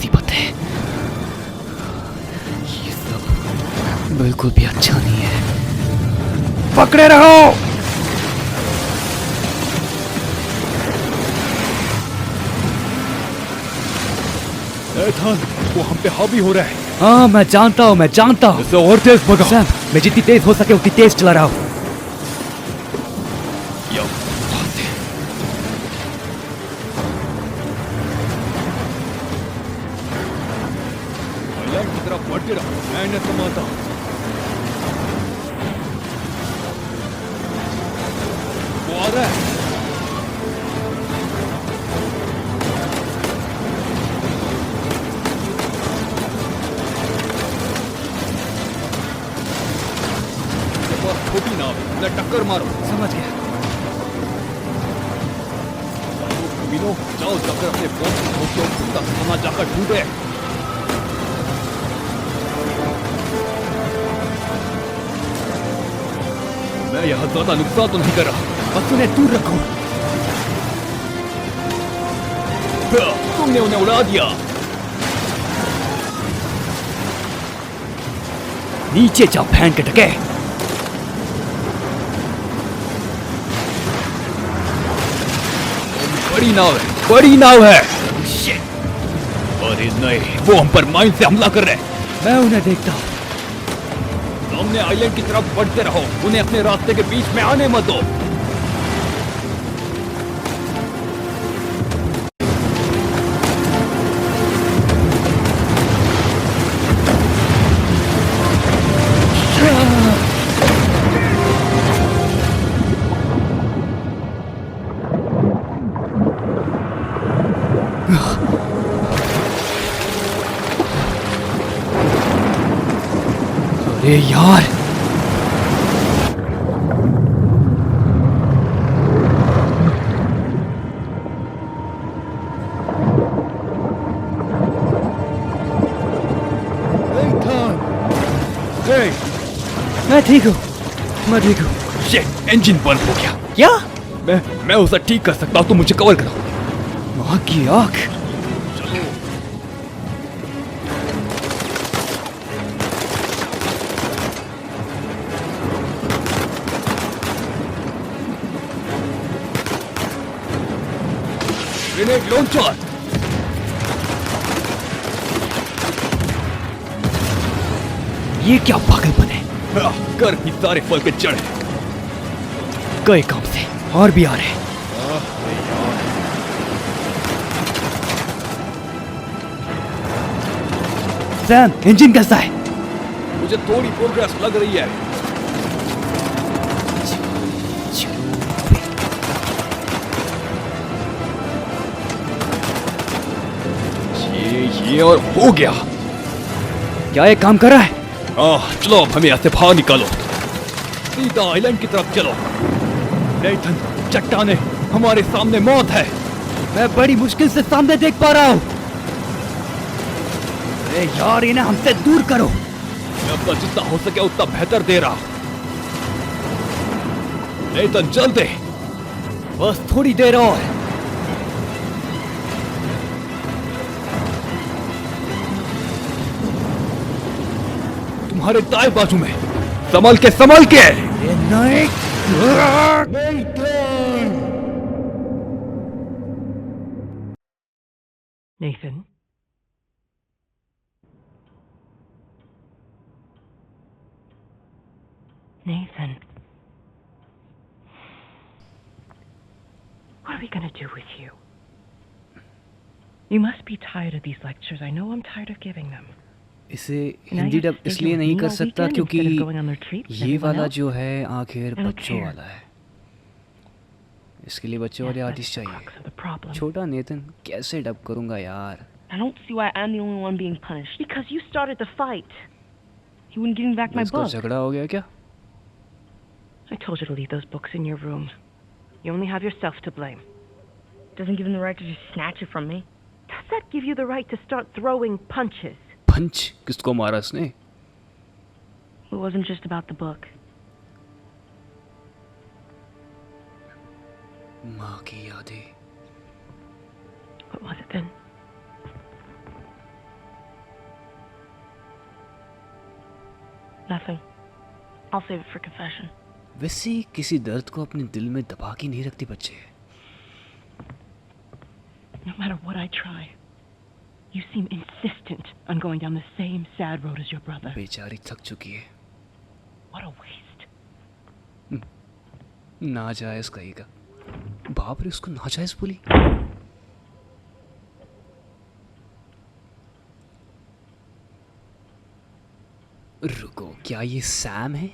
मुसीबत है। ये सब बिल्कुल भी अच्छा नहीं है। पकड़े रहो। एथन, वो हम पे हावी हो रहा है। हाँ मैं जानता हूँ, मैं जानता हूँ। इससे और तेज भगाओ। सैम, मैं जितनी तेज हो सके उतनी तेज चला रहा हूँ। यो, भागते। आइलैंड की तरफ बढ़ते रहो, मैं इन्हें संभालता हूँ। वो आ रहा है। छोटी नाव है, उन्हें टक्कर मारो। समझ गया। मीनो, जाओ जाकर अपने बोट की खोखियों तक वहां जाकर ढूंढे। मैं यहाँ ज्यादा नुकसान तो नहीं कर रहा, बस उन्हें दूर रखो। तुमने उन्हें उड़ा दिया। नीचे जाओ फैन के टके। बड़ी नाव है, बड़ी नाव है। अरे नहीं, वो हम पर माइन से हमला कर रहे हैं। मैं उन्हें देखता हूँ। सामने आइलैंड की तरफ बढ़ते रहो, उन्हें अपने रास्ते के बीच में आने मत दो। अरे यार, मैं ठीक हूँ, मैं ठीक हूँ। शिट, इंजन बंद हो गया। क्या? मैं उसे ठीक कर सकता हूँ, तुम मुझे कवर करो। माँ की आँख। चलो। Grenade launcher. ये क्या पागलपन है? कर ही सारे फल के चढ़े। गए काम से, और भी आ रहे हैं। सैम, इंजन कैसा है? मुझे थोड़ी प्रोग्रेस लग रही है। ये और हो गया। क्या ये काम कर रहा है? चलो अब हमें यहाँ से बाहर निकालो। सीधा आइलैंड की तरफ चलो। नेथन, चट्टाने, हमारे सामने मौत है। मैं बड़ी मुश्किल से सामने देख पा रहा हूँ। अरे यार, इन्हें हमसे दूर करो। मैं अपना जितना हो सके उतना बेहतर दे रहा हूँ। नेथन, जल्दी। बस थोड़ी देर और। तुम्हारे दाएं बाजू में। संभल के, संभल के। ये नहीं। Nathan? Nathan? What are we gonna do with you? You must be tired of these lectures. I know I'm tired of giving them. इसे हिंदी डब इसलिए नहीं कर सकता क्योंकि ये वाला जो है आखिर बच्चों वाला है। इसके लिए बच्चों वाली आर्टिस्ट चाहिए। छोटा नेतन कैसे डब करूंगा यार? I don't see why I'm the only one being punished. Because you started the fight. You wouldn't give me back my इसका book. झगड़ा हो गया क्या? I told you to leave those books in your room. You only have yourself to blame. Doesn't give him the right to just snatch it from me. Does that give you the right to start throwing punches? पंच? किसको मारा इसने? It wasn't just about the book. माँ की यादें। What was it then? Nothing. I'll save it for confession. वैसे किसी दर्द को अपने दिल में दबा के नहीं रखती बच्चे। No matter what I try, you seem insistent on going down the same sad road as your brother. बेचारी थक चुकी है। What a waste. नाजायज कहेगा। बाप रे, उसको नाजायज बोली। रुको, क्या ये सैम है?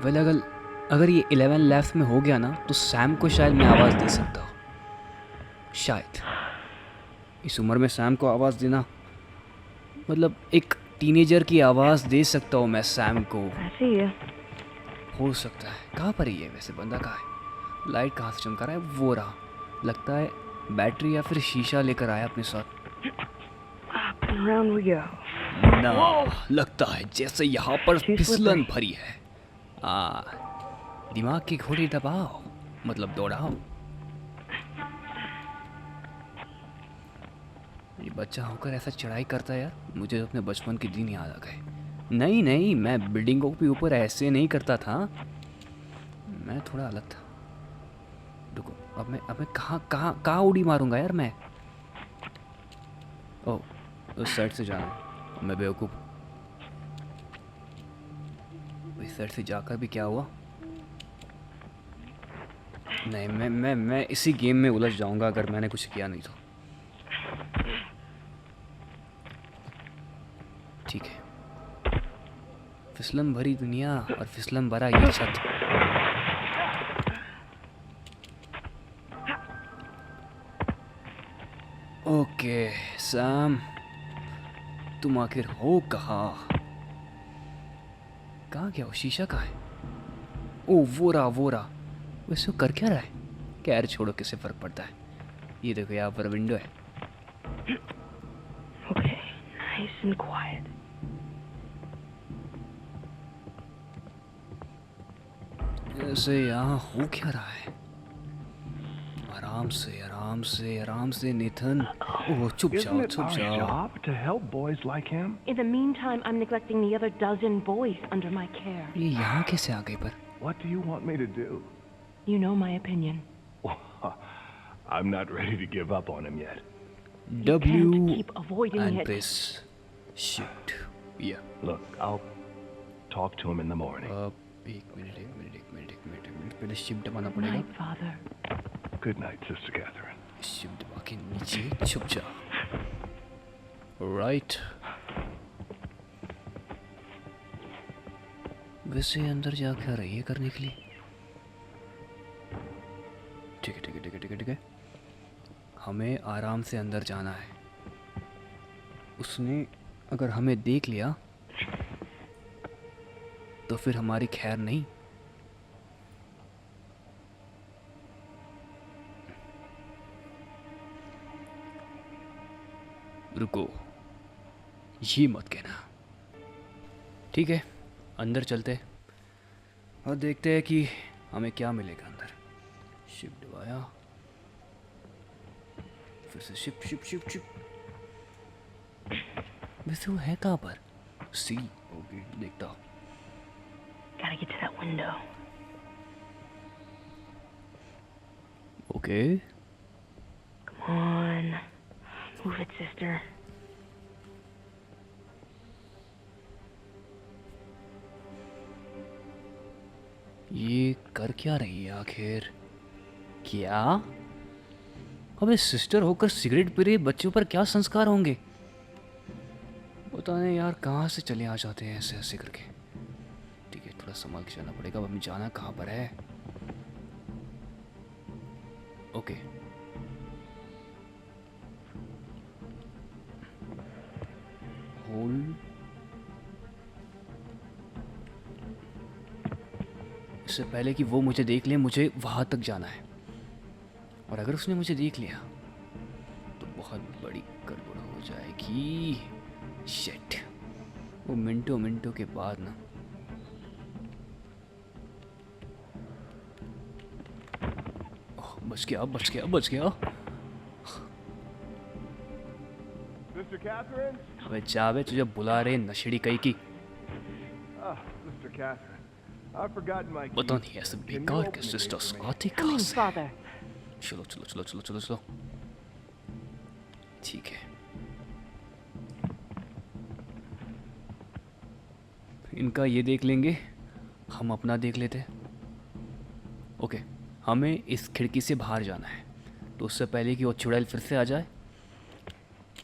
वेल, अगर ये 11 लेफ्ट में हो गया ना तो सैम को शायद मैं आवाज़ दे सकता हूँ। शायद इस उम्र में सैम को आवाज़ देना, मतलब एक टीनेजर की आवाज़ दे सकता हूँ मैं सैम को। I see you. हो सकता है। कहाँ पर ही है वैसे? बंदा कहाँ है? लाइट कहाँ से चमका रहा है? वो रहा। लगता है बैटरी या फिर शीशा लेकर आया अपने साथ। Up and around we go. ना, लगता है जैसे यहाँ पर फिसलन भरी है। दिमाग की घोड़ी दबाओ, मतलब दौड़ाओ। ये बच्चा होकर ऐसा चढ़ाई करता है यार, मुझे अपने बचपन के दिन याद आ गए। नहीं, मैं बिल्डिंगों के ऊपर ऐसे नहीं करता था, मैं थोड़ा अलग था। रुको, अब मैं कहाँ उड़ी मारूंगा यार मैं? ओह, उस साइड से जाना है। मैं बेवकूफ़। इस साइड से जाकर भी क्या हुआ? नहीं, मैं इसी गेम में उलझ जाऊंगा अगर मैंने कुछ किया नहीं तो। ठीक है, फिसलन भरी दुनिया और फिसलन भरा ये छत। ओके सैम, तुम आखिर हो कहाँ गया? वो शीशा कहाँ है? ओ, वो रहा। वैसे वो कर क्या रहा है? खैर छोड़ो, किसे फर्क पड़ता है। ये देखो, यहाँ पर विंडो है। Okay, nice and quiet. ऐसे यहाँ हो क्या रहा है? आराम से नेथन। ओह, छुप Isn't it जाओ। our job to help boys like him? In the meantime, I'm neglecting the other dozen boys under my care. ये यहाँ कैसे आ गए पर? What do you want me to do? You know my opinion. I'm not ready to give up on him yet. W Can't keep avoiding and it. press shift. Yeah. Look, I'll talk to him in the morning. एक minute पहले shift दबाना पड़ेगा। Night, Father. Good night, Sister Catherine. Shift दबा के नीचे छुप जा। Right. वैसे अंदर जा क्या रही है करने के लिए? ठीक है। हमें आराम से अंदर जाना है। उसने अगर हमें देख लिया तो फिर हमारी खैर नहीं। रुको, ये मत कहना। ठीक है, अंदर चलते और देखते हैं कि हमें क्या मिलेगा अंदर। शिफ्ट दबाया, फिर से शिफ्ट। वैसे वो है कहाँ पर? सी, ओके, देखता हूँ। Gotta get to that window. Okay, Come on. Move it, sister. ये कर क्या रही है आखिर? क्या? अबे सिस्टर होकर सिगरेट पी रही बच्चों पर क्या संस्कार होंगे? पता नहीं यार, कहाँ से चले आ जाते हैं ऐसे ऐसे करके। ठीक है, थोड़ा संभाल के चलना पड़ेगा। अब हमें जाना कहाँ पर है? Okay, hold. इससे पहले कि वो मुझे देख ले, मुझे वहाँ तक जाना है। और अगर उसने मुझे देख लिया तो बहुत बड़ी गड़बड़ हो जाएगी। शिट, वो मिनटों के बाद ना। ओह, बच गया। Sister Catherine? अबे जावे तुझे बुला रहे नशेड़ी कहीं की। Ah, Sister Catherine. I've forgotten my पता keys. नहीं ऐसे Can you बेकार open के the sister gate for me? आती Come कहाँ in, से? Father. चलो चलो चलो चलो चलो चलो। ठीक है। इनका ये देख लेंगे, हम अपना देख लेते हैं। ओके, हमें इस खिड़की से बाहर जाना है, तो उससे पहले कि वो चुड़ैल फिर से आ जाए,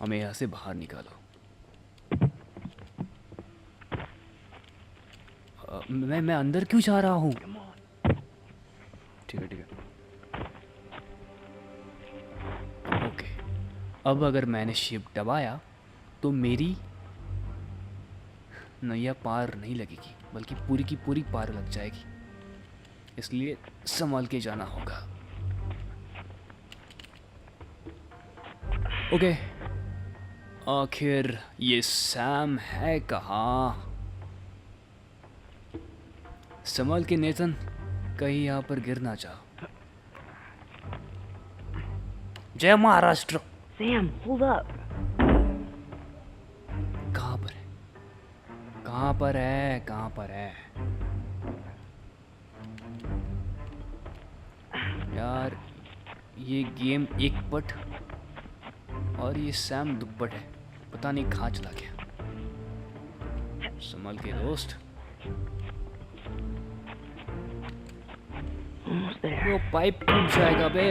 हमें यहाँ से बाहर निकालो। मैं अंदर क्यों जा रहा हूँ? ठीक है ठीक है। ओके, अब अगर मैंने शिप दबाया तो मेरी नैया पार नहीं लगेगी, बल्कि पूरी की पूरी पार लग जाएगी, इसलिए संभाल के जाना होगा। ओके, आखिर ये सैम है कहाँ? संभाल के नेतन, कहीं यहाँ पर गिर ना जाओ। जय महाराष्ट्र। Sam, hold up. कहाँ पर है? कहाँ पर है? कहाँ पर है? यार ये गेम एक पट और ये सैम दुप्पट है, पता नहीं कहाँ चला गया। संभल के दोस्त। Almost there. वो पाइप टूट जाएगा बे।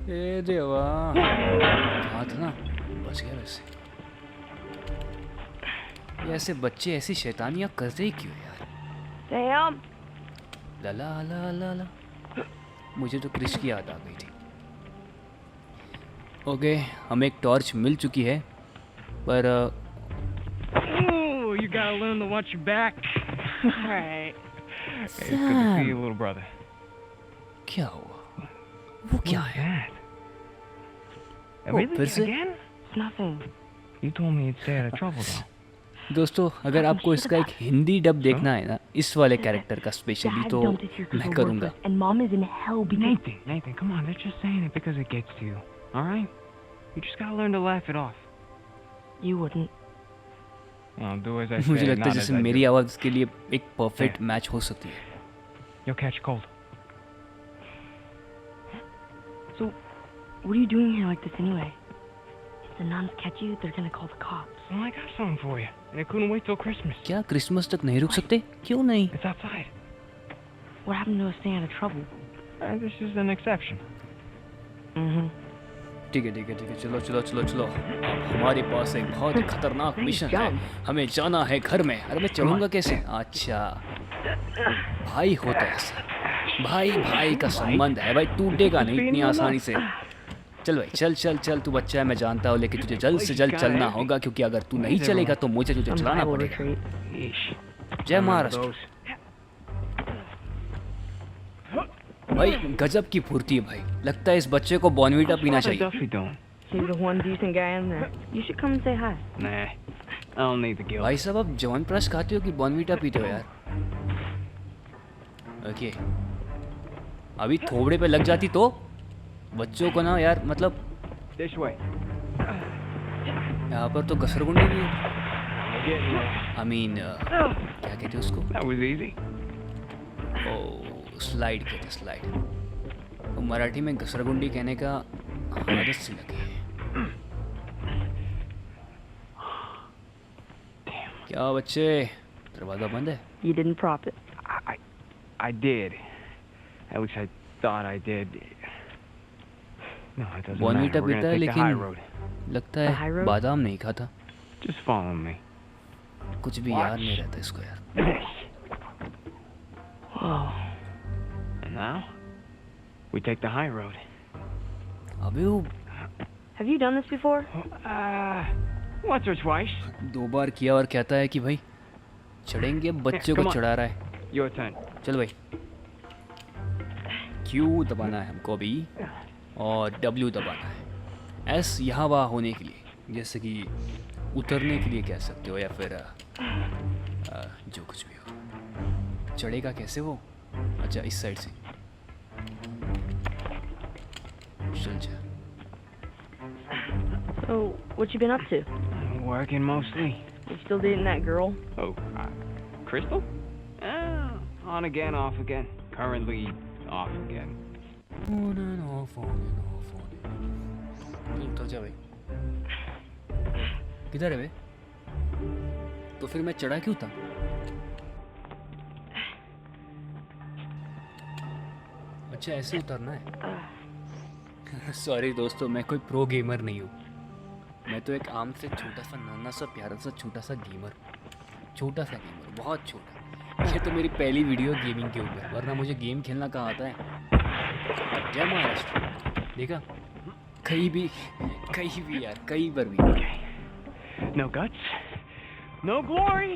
ए देवा, कहा था ना, बच गया वैसे। ये ऐसे बच्चे ऐसी शैतानियाँ करते ही क्यों यार? Sam. ला ला ला ला ला। मुझे तो क्रिश की याद आ गई थी। ओके, हमें एक टॉर्च मिल चुकी है, पर Ooh, you gotta learn to watch your back. Alright. Hey, it's good to see you, little brother. क्या हुआ? वो क्या है? Dad. Oh, Really? फिर से? Again? It's nothing. You told me you'd stay out of trouble, though. दोस्तों, अगर आपको इसका एक हिंदी डब देखना है ना, इस वाले कैरेक्टर का स्पेशली, Dad तो dumped us here 'cause मैं we're करूँगा। worthless, and Mom is in hell because Nathan, come on. They're just saying it because it gets to you. All right? You just gotta learn to laugh it off. you wouldn't. Well, do as I say, मुझे लगता not है as जैसे I मेरी do. आवाज़ के लिए एक perfect match हो सकती है। You'll catch cold. So, what are you doing here like this anyway? If the nuns catch you, they're gonna call the cops. Well, I got something for you, and it couldn't wait till Christmas. क्या Christmas तक नहीं रुक सकते? क्यों नहीं? It's outside. What happened to us staying out of trouble? This is an exception. Mm-hmm. ठीक है ठीक है ठीक है, चलो चलो चलो चलो। अब हमारे पास एक बहुत ही खतरनाक मिशन है, हमें जाना है घर में। अरे मैं चढ़ूंगा कैसे? अच्छा, भाई होता है ऐसा, भाई भाई का संबंध है भाई, टूटेगा नहीं इतनी आसानी से। चल भाई, चल चल चल, तू बच्चा है मैं जानता हूँ, लेकिन तुझे जल्द से जल्द चलना होगा, क्योंकि अगर तू नहीं चलेगा तो मुझे तुझे चलाना पड़ेगा। Yeesh. जय महाराष्ट्र। भाई गजब की फुर्ती है भाई, लगता है इस बच्चे को बॉर्नवीटा पीना How's that चाहिए। Duffy doing? He's the one decent guy in there. You should come and say hi. Nah, I don't need the guilt. भाई साहब, आप च्यवनप्राश खाते हो कि बॉर्नवीटा पीते हो यार? ओके, अभी थोबड़े पे लग जाती तो बच्चों को ना यार, मतलब This way. यहाँ पर तो घसरगुंडी भी है। We're getting there. I mean क्या कहते हैं उसको? That was easy. ओ, स्लाइड कहते हैं, स्लाइड। तो मराठी में घसरगुंडी कहने का आदत सी लगी है। क्या बच्चे, दरवाजा बंद है? You didn't prop it. I did. At least I thought I did. No, it doesn't Bournvita matter. We're पीता है, gonna take the high लेकिन road. लगता The high है road? बादाम नहीं खाता। Just follow me. कुछ भी याद नहीं रहता इसको यार। Whoa. And now, we take the high road. अबे वो Have you done this before? Once or twice. 2 बार किया और कहता है कि भाई चढ़ेंगे, बच्चे को come on. चढ़ा रहा है। Your turn. चल भाई, Q दबाना है हमको अभी, और W दबाना है। S यहाँ वहाँ होने के लिए, जैसे कि उतरने के लिए कह सकते हो, या फिर जो कुछ भी हो। चढ़ेगा कैसे वो? अच्छा, इस साइड से चल जा। So, So, what you been up to? Working mostly. You still dating that girl? Oh, Crystal? On again, off again. Currently off again. On and off, on and off, on and off. चल उतर जा भाई। किधर है बे? तो फिर मैं चढ़ा क्यों था? अच्छा ऐसे उतरना है? सॉरी दोस्तों, मैं कोई प्रो गेमर नहीं हूँ। मैं तो एक आम से छोटा सा नन्हा सा प्यारा सा छोटा सा गेमर, छोटा सा गेमर, बहुत छोटा। ये तो मेरी पहली वीडियो गेमिंग के ऊपर, वरना मुझे गेम खेलना कहाँ आता है। जय महाराष्ट्र, देखा? कहीं भी यार, कहीं पर भी। No guts, no glory.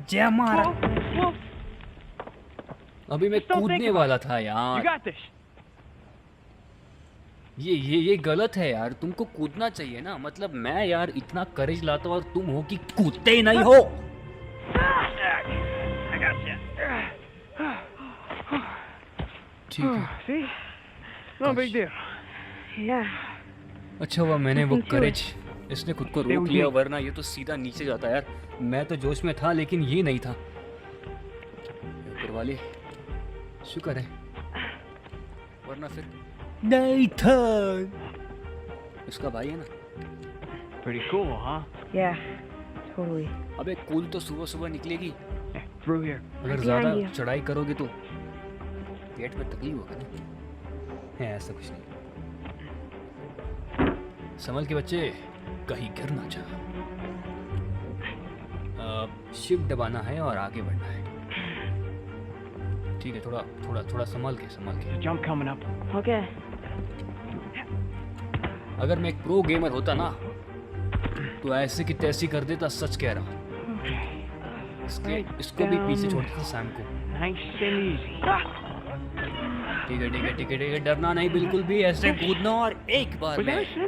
जय महाराष्ट्र। अभी मैं कूदने वाला था You यार। got this. ये गलत है यार, तुमको कूदना चाहिए ना। मतलब मैं यार इतना करेज लाता हूँ और तुम हो कि कूदते ही नहीं हो। I got you. ठीक है। See? No big deal. Yeah. अच्छा हुआ मैंने वो Nothing to करेज, इसने खुद को रोक लिया, वरना ये तो सीधा नीचे जाता यार। मैं तो जोश में था, लेकिन ये नहीं था। ऊपर वाले शुक्र है, वरना फिर नहीं था। इसका भाई है ना। Pretty cool, huh? Yeah. Totally. अबे कूद तो सुबह सुबह निकलेगी, Yeah, through here. अगर Behind ज्यादा you. चढ़ाई करोगे तो पेट में तकलीफ होगा ना। है ऐसा कुछ नहीं। संभल के बच्चे, कहीं गिर ना जा। शिफ्ट दबाना है और आगे बढ़ना है। ठीक है, थोड़ा संभाल के। There's a jump coming up. Okay. अगर मैं एक प्रो गेमर होता ना, तो ऐसे की तैसी कर देता, सच कह रहा हूँ। इसको भी पीछे छोड़ देता सैम को। Nice and easy. ठीक है, डरना नहीं बिल्कुल भी, ऐसे कूदना और एक बार Was that में। a sin? I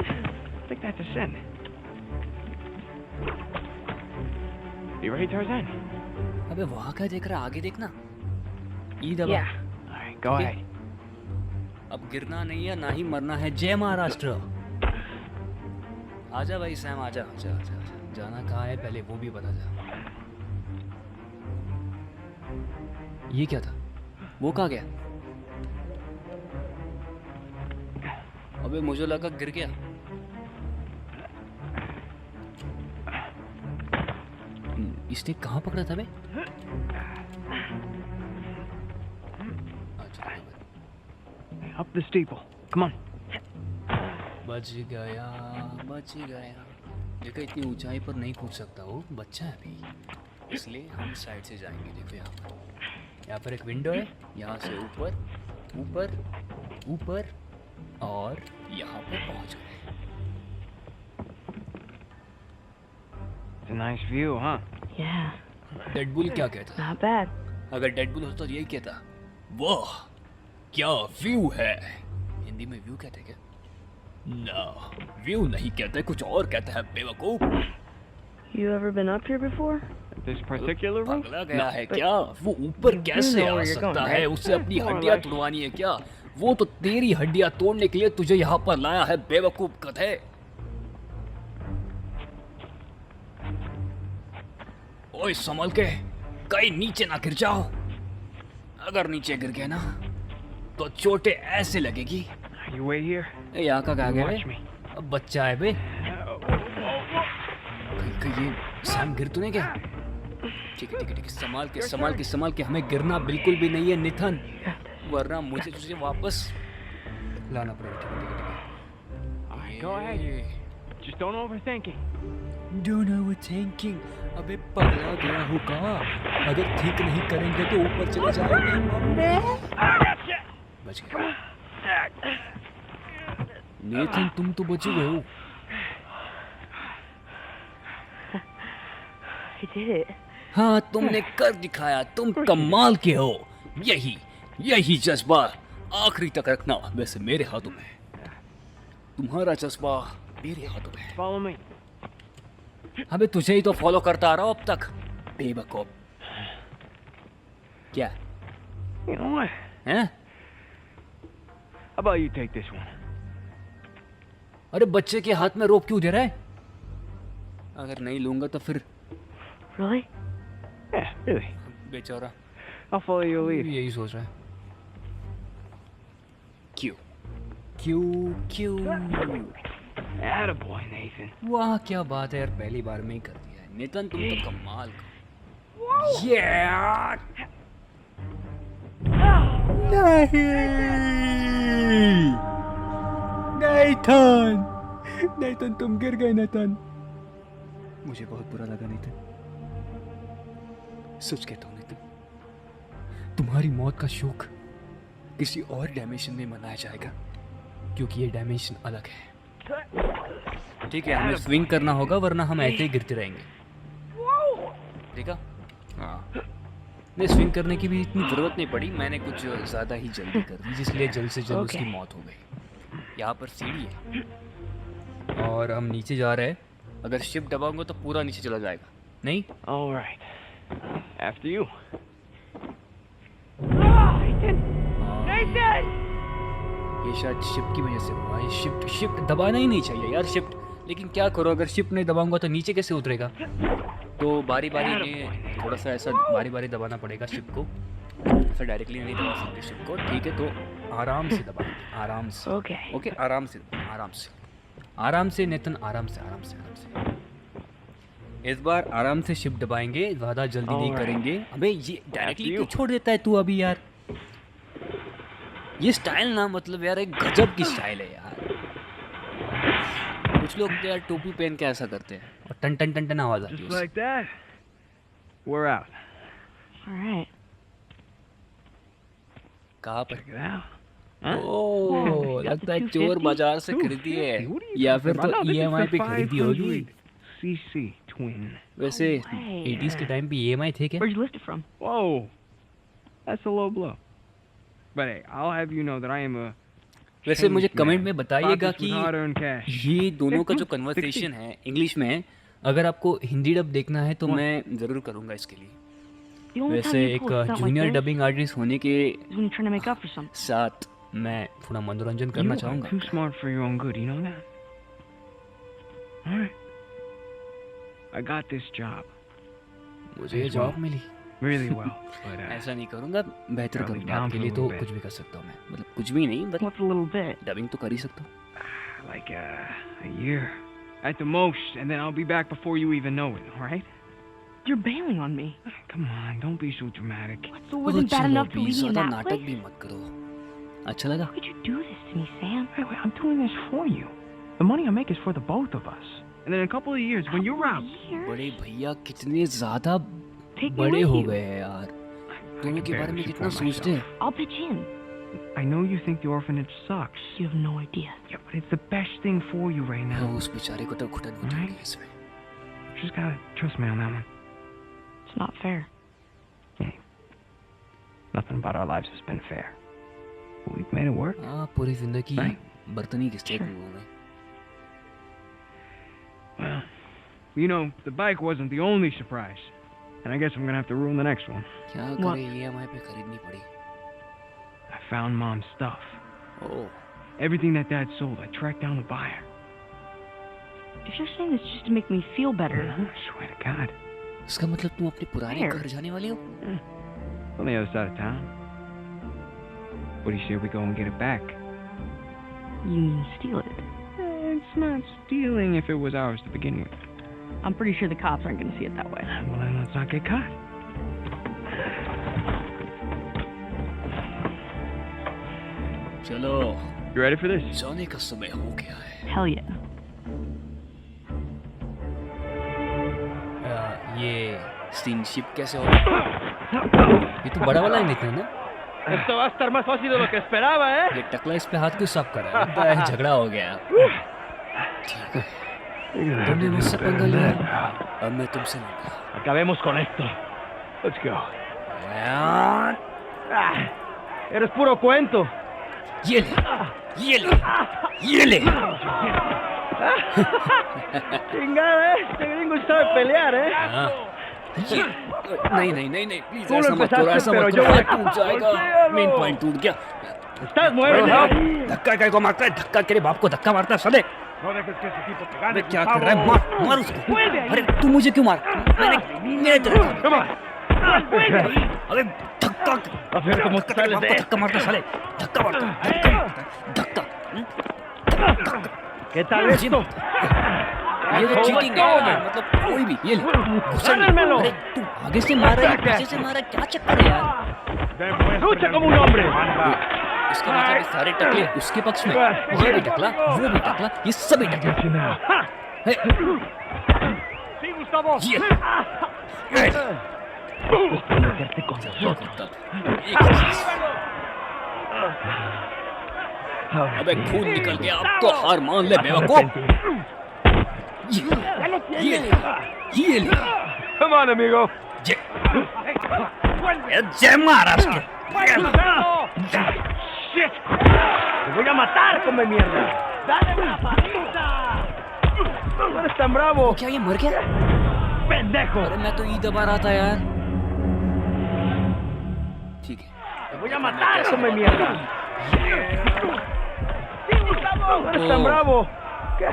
think that's a sin. You ready, Tarzan? अबे वहाँ क्या देख रहा है, आगे देखना। ई दबा। Yeah. All right, go Okay. ahead. अब गिरना नहीं है, ना ही मरना है। जय महाराष्ट्र। आजा भाई सैम, आजा। जाना कहाँ है पहले वो भी बता जा। ये क्या था? वो कहाँ गया? अबे मुझे लगा गिर गया। इसने कहाँ पकड़ा था बे? अच्छा, Up the steeple. Come on. बच गया। देखो इतनी ऊंचाई पर नहीं कूद सकता, वो बच्चा है अभी, इसलिए हम साइड से जाएंगे। देखो यहाँ पर एक विंडो है, यहाँ से ऊपर और यहाँ पर पहुँच गए। It's a nice view, huh? Yeah. डेडबुल क्या कहता? Not bad. अगर डेडबुल होता तो यही कहता, वाह क्या व्यू है। हिंदी में व्यू कहते क्या? ना, व्यू नहीं कहते, कुछ और कहते हैं बेवकूफ। You ever been up here before? This particular roof? पगला गया है क्या? वो ऊपर कैसे know आ where you're सकता going, है? right? उसे अपनी More or हड्डियां less. तुड़वानी है क्या? वो तो तेरी हड्डियां तोड़ने के लिए तुझे यहाँ पर लाया है, बेवकूफ गधे। ओए संभल के, कहीं नीचे ना गिर जाओ। अगर नीचे गिर गए ना तो चोटें ऐसे लगेगी। You wait here. ए, यहाँ का कहाँ गया Watch बे? me. अब बच्चा है बे। कहीं ये सैम गिर तो नहीं गया? ठीक है, संभाल के, हमें गिरना बिल्कुल भी नहीं है निथन, वरना मुझे तुझे वापस लाना पड़ेगा। ठीक All right, go ahead. Just don't overthink it. Don't overthinking। अबे पगला गया होगा, अगर ठीक नहीं करेंगे तो ऊपर चले जाएंगे। बच गए। नेथन तुम तो बच गए हो। I did it. हाँ तुमने कर दिखाया, तुम कमाल के हो। यही जज्बा आखिरी तक रखना। वैसे मेरे हाथों में, तुम्हारा जज्बा मेरे हाथों में। Follow me. अबे तुझे ही तो फॉलो करता आ रहा हूँ अब तक, बेवकूफ। क्या You know what? हैं? How about you take this one? अरे बच्चे के हाथ में रोप क्यों दे रहा है? अगर नहीं लूंगा तो फिर Really? Yeah, really. बेचारा I'll follow your lead. यही सोच रहा है। क्यों क्यों क्यों? Attaboy, Nathan. वाह क्या बात है यार, पहली बार में ही कर दिया है नेतन, तुम तो कमाल का। Yeah! नहीं नेतन, नेतन तुम गिर गए नेतन। मुझे बहुत बुरा लगा नेतन, सच कहता हूँ नेतन, तुम्हारी मौत का शोक किसी और डायमेंशन में मनाया जाएगा, क्योंकि ये डायमेंशन अलग है। ठीक है, हमें स्विंग करना होगा वरना हम ऐसे ही गिरते रहेंगे। ठीक है? हाँ, नहीं स्विंग करने की भी इतनी ज़रूरत नहीं पड़ी, मैंने कुछ ज़्यादा ही जल्दी कर दी जिसलिए जल्द से जल्द उसकी मौत हो गई। यहाँ पर सीढ़ी है और हम नीचे जा रहे हैं, अगर शिप दबाऊंगा तो पूरा नीचे चला जाएगा। नहीं All right. After you. ये शायद शिफ्ट की वजह से हुआ। ये शिफ्ट शिफ्ट दबाना ही नहीं चाहिए यार, शिफ्ट। लेकिन क्या करो, अगर शिफ्ट नहीं दबाऊंगा तो नीचे कैसे उतरेगा? तो बारी बारी में थोड़ा सा ऐसा बारी बारी दबाना पड़ेगा शिफ्ट को, ऐसा डायरेक्टली नहीं दबा सकते शिफ्ट को। ठीक है, तो आराम से दबाएंगे, आराम से। Okay. ओके, आराम से आराम से आराम से नेतन, आराम से आराम से आराम से। इस बार आराम से शिफ्ट दबाएंगे, ज़्यादा जल्दी नहीं करेंगे। अबे ये डायरेक्टली क्यों छोड़ देता है तू अभी यार? ये स्टाइल ना, मतलब यार एक गजब की स्टाइल है यार। कुछ लोग तो यार टोपी पहन के ऐसा करते हैं और टन टन टन टन आवाज आती है Just उससे। like that. We're out. All right. कहाँ पर? Check it out. ओह, लगता है चोर बाजार से खरीदी है What are you या talking फिर तो about? No, this is EMI the पे खरीदी होगी। 500cc twin. वैसे way. 80s के टाइम पे EMI थे क्या? Where'd you lift it from? Whoa. That's a low blow. But hey, I'll have you know that I am a वैसे मुझे changed कमेंट man. में Bought बताइएगा this कि with hard-earned cash. ये दोनों का जो 60. कन्वर्सेशन है इंग्लिश में, अगर आपको हिंदी डब देखना है तो मैं ज़रूर करूँगा इसके लिए। The only वैसे time you एक pull a stunt like junior this dubbing artist होने के is when you're trying to make up for something. साथ मैं थोड़ा मनोरंजन You करना are चाहूँगा। too smart for your own good, you know that? All right. I got this job मुझे ये जॉब मिली, really well, but ऐसा नहीं करूँगा, बेहतर Probably करूँगा down आपके for a लिए, तो little bit. कुछ भी कर सकता हूँ मैं, मतलब कुछ भी नहीं, but What's a little bit? Dubbing तो कर ही सकता हूँ। like a year at the most, and then I'll be back before you even know it. All right? You're bailing on me. Come on, don't be so dramatic. What, so it wasn't bad चलो enough to भी, leave me in ज़्यादा that नाटक place? भी मत करो। अच्छा लगा? How could you do this to me, Sam? Wait, I'm doing this for you. The money I make is for the both of us. And then in a couple of years, when you're out, Years? बड़े भैया कितने ज़्यादा Take me बड़े with हो you. गए हैं यार, I दोनों can के बारे में barely कितना support सोचते हैं। myself. I'll pitch in. I know you think the orphanage sucks. You have no idea. Yeah, but it's the best thing for you right now. उस बेचारे को तो घुटन हो जाएगी इसमें। Just gotta trust me on that one. It's not fair. Hey, nothing about our lives has been fair. But we've made it work. हाँ, पूरी जिंदगी Right. बर्तनी की स्टेक हुआ मैं। Well, you know, the bike wasn't the only surprise. And I guess I'm gonna have to ruin the next one. क्या What? करें, EMI पे खरीदनी पड़ी। I found Mom's stuff. Oh, Everything that Dad sold, I tracked down the buyer. If you're saying this just to make me feel better, I swear to God. इसका मतलब तुम अपने पुराने Where? घर जाने वाली हो? On the other side of town. What do you say we go and get it back? you mean steal it. It's not stealing if it was ours to begin with. I'm pretty sure the cops aren't going to see it that way. Well, then let's not get caught. चलो, You ready for this? जाने का समय हो गया है। Hell yeah. ये स्टीनशिप कैसे होगा? ये तो बड़ा वाला ही निकला ना? Esto va a estar más fácil de lo que esperaba, ¿eh? ये टकला इस पे हाथ क्यों साफ कर रहा है? लगता है झगड़ा हो गया। ठीक है, तुमने मुझसे पंगा लिया, अब मैं तुमसे लूंगा। Acabemos con esto. Let's go. Eres puro cuento. ये ले, ये ले, ये ले। Chingada, este gringo sabe pelear, ¿eh? हाँ, ये नहीं नहीं नहीं नहीं, प्लीज Tú lo ऐसा मत करो, empezaste, ऐसा pero मत yo करो, voy a- टूट जाएगा। Golpéalo. मेन पॉइंट टूट गया। Estás muerto. धक्का क्या को मारता है? धक्का तेरे बाप को धक्का मारता है साले। अबे क्या कर रहा है? मार उसको। अरे तू मुझे क्यों मार? मैंने तेरे अबे धक्का धक्का मारता साले, धक्का मारता। ¿Qué tal esto? ये तो चीटिंग है, मतलब कोई भी ये अरे तू आगे से मार रहा है, पीछे से मार रहा है, क्या चक्कर है यार? ¡Lucha como un hombre! इसका मतलब है सारे टकले उसके पक्ष में, ये भी टकला, वो भी टकला, ये सभी टकला। ¡Sí, Gustavo! अबे खून निकल गया, अब तो हार मान ले बेवकूफ। ये ले। Come on, amigo. जय Maharashtra. ¡Shit! ¡Te voy a matar, come mierda! ¡Dale una paliza! ¿No eres tan bravo? क्या ये मर गया? ¡Pendejo! अरे मैं तो ई दबा रहा था यार। ठीक है। ¡Te voy a matar, come mierda! ¡Sí, Gustavo! ¿No eres tan bravo? ¿Qué?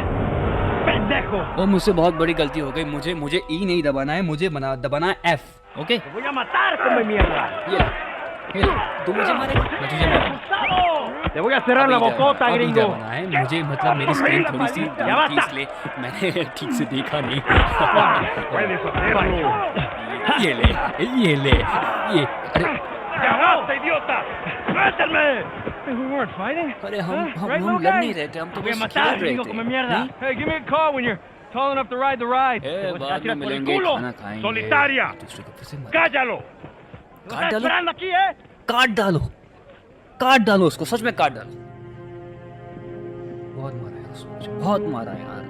¡Pendejo! वो मुझसे बहुत बड़ी गलती हो गई, मुझे ई नहीं दबाना है, मुझे दबाना है F, okay? ¡Te voy a matar, come mierda! ये तू मुझे मारेगा, मैं तुझे मारूंगा। ¡Gustavo! ¡Te voy a cerrar la bocota, अब ई gringo! दबाना है, मुझे मतलब मेरी स्क्रीन थोड़ी सी दूर थी इसलिए मैंने ठीक से देखा नहीं। ¡Puedes hacerlo! ये ले, अरे ¡Cagaste, idiota! ¡Suéltame! We weren't fighting. अरे हम Right, लड़ little नहीं guy? रहे थे, हम तो Te voy a बस matar, खेल रहे gringo, come थे। mierda. Hey, give me a call when you're tall enough to ride the ride. A, Te voy a बाद में tirar por el मिलेंगे, culo. खाना खाएंगे। Solitaria. दूसरे को फिर से मार- ¡Cállalo! ¿No Cállalo. estás esperando aquí, eh? काट डालो उसको, सच में काट डालो। बहुत मारा यार उसको, मुझे बहुत मारा यार।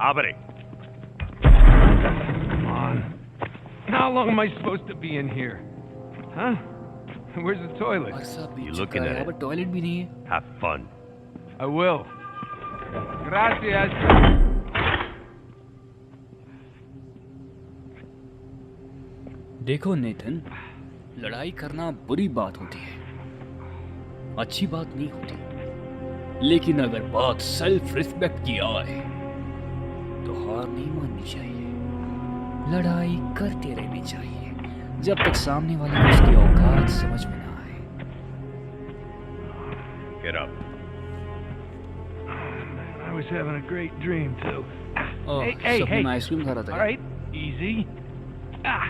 Abre. Come on. How long am I supposed to be in here? Huh? Where's the toilet? और सब You बीच looking का at है, it? अब टॉयलेट भी नहीं है। Have fun. I will. Gracias. देखो नेथन, लड़ाई करना बुरी बात होती है, अच्छी बात नहीं होती, लेकिन अगर बात सेल्फ रिस्पेक्ट की आए तो हार नहीं माननी चाहिए, लड़ाई करते रहनी चाहिए जब तक सामने वाले को उसकी औकात समझ में ना आए। Get up. I was having a great dream too. Oh, Hey, सपने hey. में आइसक्रीम खा रहा था All क्या? right, easy. Ah.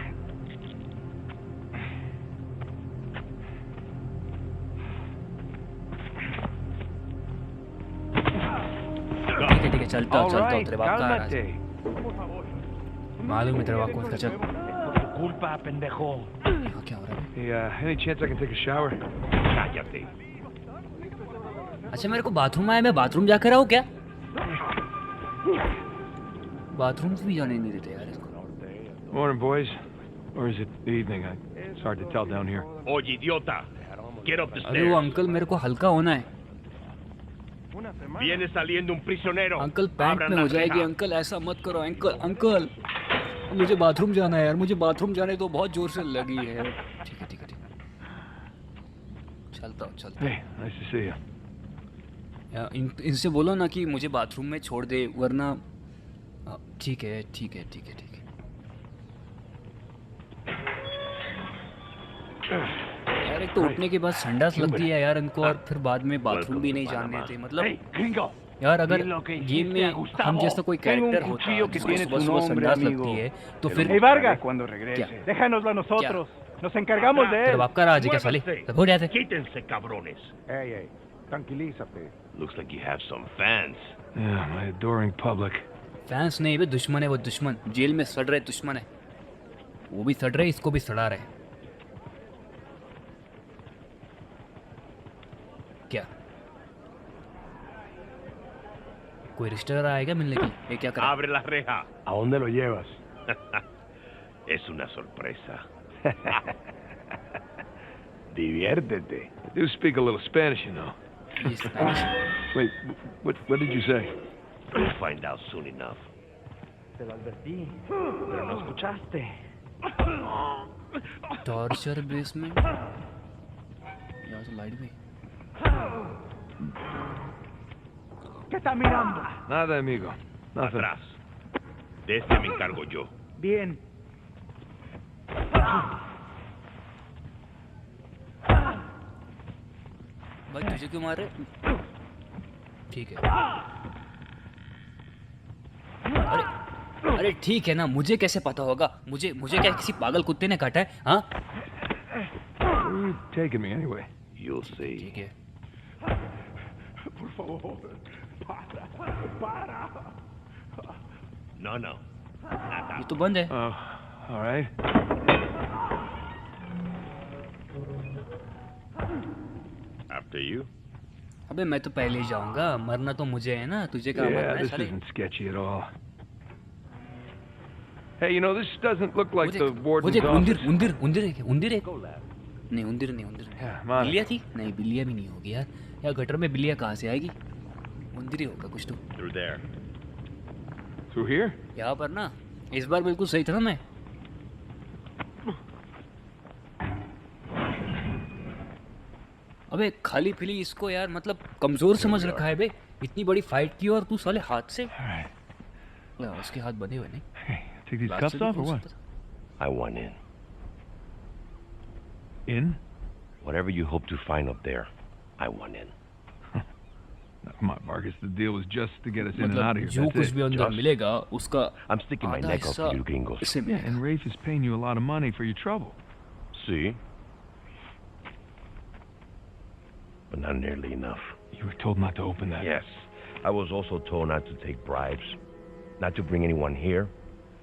ठीक है, चलता All हूँ right, तेरे बाप का राज। cálmate. मालूम है तेरे बाप को, चल। Por tu culpa, pendejo. यहाँ क्या हो रहा है? Hey, any chance I can take a shower? Cállate. अच्छा, मेरे को बाथरूम आया, मैं बाथरूम जाकर आऊँ क्या? बाथरूम भी जाने नहीं देते यार इसको। Morning, boys. Or is it evening? It's hard to tell down here. Oye, idiota. Get up the अरे वो stairs. अंकल, मेरे को हल्का होना है। Viene saliendo un prisionero. Uncle pant Abran में la हो जाएगी, reja. अंकल ऐसा मत करो अंकल। मुझे बाथरूम जाना है यार, मुझे बाथरूम जाने तो बहुत जोर से लगी है। ठीक है। चलता हूँ। Hey, nice to see you. यार, इनसे बोलो ना कि मुझे बाथरूम में छोड़ दे, वरना ठीक है। यार एक तो उठने के बाद संडास लगती है यार इनको, और फिर बाद में बाथरूम भी नहीं जाने देते। मतलब Hey, gringo. यार अगर Dilo que game hiciste a में Gustavo. हम जैसा कोई Tengo un कैरेक्टर होता cuchillo que जिसको tiene सुबह tu सुबह nombre, संडास amigo. लगती है तो फिर Hey, Vargas. Cuando regrese. क्या? Déjanoslo a nosotros. Nos encargamos de तेरे él. बाप का राज है क्या साले? हो जाते। Quítense, cabrones. Hey, tranquilízate. Looks like you have some fans. Yeah, my adoring public. Fans नहीं बे, दुश्मन है वो, दुश्मन। जेल में सड़ रहे दुश्मन है, वो भी सड़ रहे, इसको भी सड़ा रहे। क्या कोई रिश्तेदार आएगा मिलने के लिए? ये क्या करा? Abre la reja. ¿A dónde lo llevas? Es una sorpresa. Diviértete. You speak a little Spanish, you know. ये Spanish Wait, what did you say? You'll find out soon enough. Te lo advertí, pero no escuchaste. Torture basement, यहाँ से light भी। ¿Qué está mirando? Nada, amigo. Nothing. Atrás. De este me encargo yo. Bien. भाई तुझे क्यों मार रहे? ठीक है। अरे ठीक है ना, मुझे कैसे पता होगा? मुझे क्या किसी पागल कुत्ते ने काटा है? हाँ Where are you taking me anyway? You'll see. ठीक है। Por favor. Para. No, no. ये तो बंद है। Oh, all right. After you. अबे मैं तो पहले ही जाऊंगा, मरना तो मुझे है ना, तुझे कहाँ मरना Yeah, है this साले? isn't sketchy at all. Hey, you know, this doesn't look like the warden's office. उंदीर है क्या? उंदीर है? नहीं उंदीर नहीं। Yeah, man. बिल्लिया थी? नहीं बिल्लिया भी नहीं होगी यार। यार गटर में बिल्लिया कहाँ से आएगी? उंदीर ही होगा कुछ तो। Through there. Through here? यहाँ पर ना, इस बार बिल्कुल सही था ना मैं? अबे खाली फिली इसको यार, मतलब कमजोर समझ रखा है बे। इतनी बड़ी फाइट की और तू साले हाथ से। All right. उसके हाथ बंधे हुए नहीं। Hey, take these लात cuffs से भी off or खोल what? सकता था। I want in. In? Whatever you hope to find up there, I want in. No, come on, Marcus. The deal was just to get us in and out मतलब of here. जो That's कुछ it. भी अंदर Just- मिलेगा उसका I'm sticking my आधा neck out हिस्सा for you gringos. इससे Yeah, मिलेगा। and Rafe is paying you a lot of money for your trouble. See? But not nearly enough. You were told not to open that. Yes. I was also told not to take bribes, not to bring anyone here,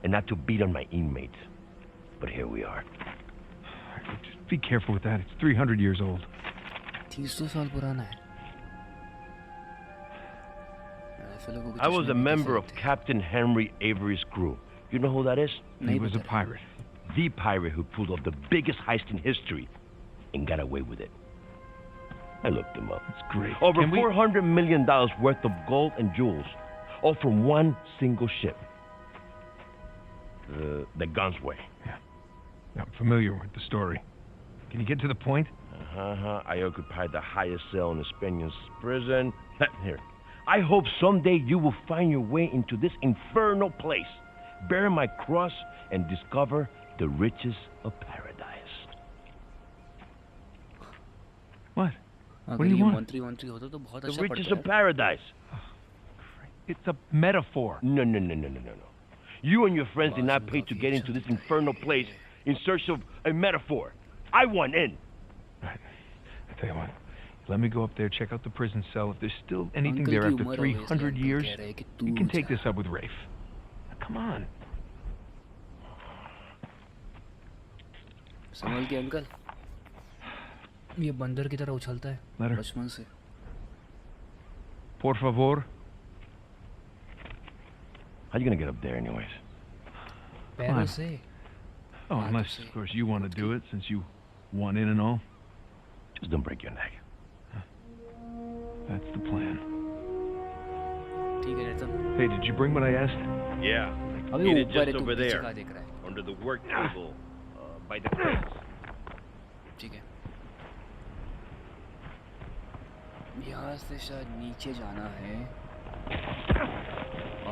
and not to beat on my inmates. But here we are. Just be careful with that. It's 300 years old. 300 साल पुराना है। ऐसे लोगों को I was चश्मे a नहीं member कैसे of लगते? Captain Henry Avery's crew. You know who that is? He नहीं was a पता। pirate. The pirate who pulled off the biggest heist in history and got away with it. I looked him up. It's great. Over Can we- $400 million worth of gold and jewels, all from one single ship. The Gunsway. I'm familiar with the story. Can you get to the point? I occupied the highest cell in the Spaniards' prison. Here. I hope someday you will find your way into this infernal place, bear my cross, and discover the riches of paradise. What? अगर What do you ये want? मंत्री होता तो बहुत The अच्छा riches पड़ता of paradise. It's a metaphor. No. You and your friends did not pay to get into this infernal place in search of a metaphor. I want in. Right. I tell you what. Let me go up there, check out the prison cell. If there's still anything Uncle there की after उम्र हो गई, 300 इसलिए years, uncle कह रहे हैं कि we तू can take जा। this up with Rafe. Now, come on. संभल के अंकल। ये बंदर की तरह उछलता है Let her. बचपन से। Por favor. How you gonna get up there anyways? पैरों on. से। Oh, हाँ, unless, तो of course, you want to do it since you want in and all. Just don't break your neck. That's the plan. ठीक है नेतन। Hey, did you bring what I asked? Yeah. अबे Eat वो it ऊपर है, just तू over पीछे there, कहाँ देख रहा है? under the work table, by the crates. ठीक है। यहाँ से शायद नीचे जाना है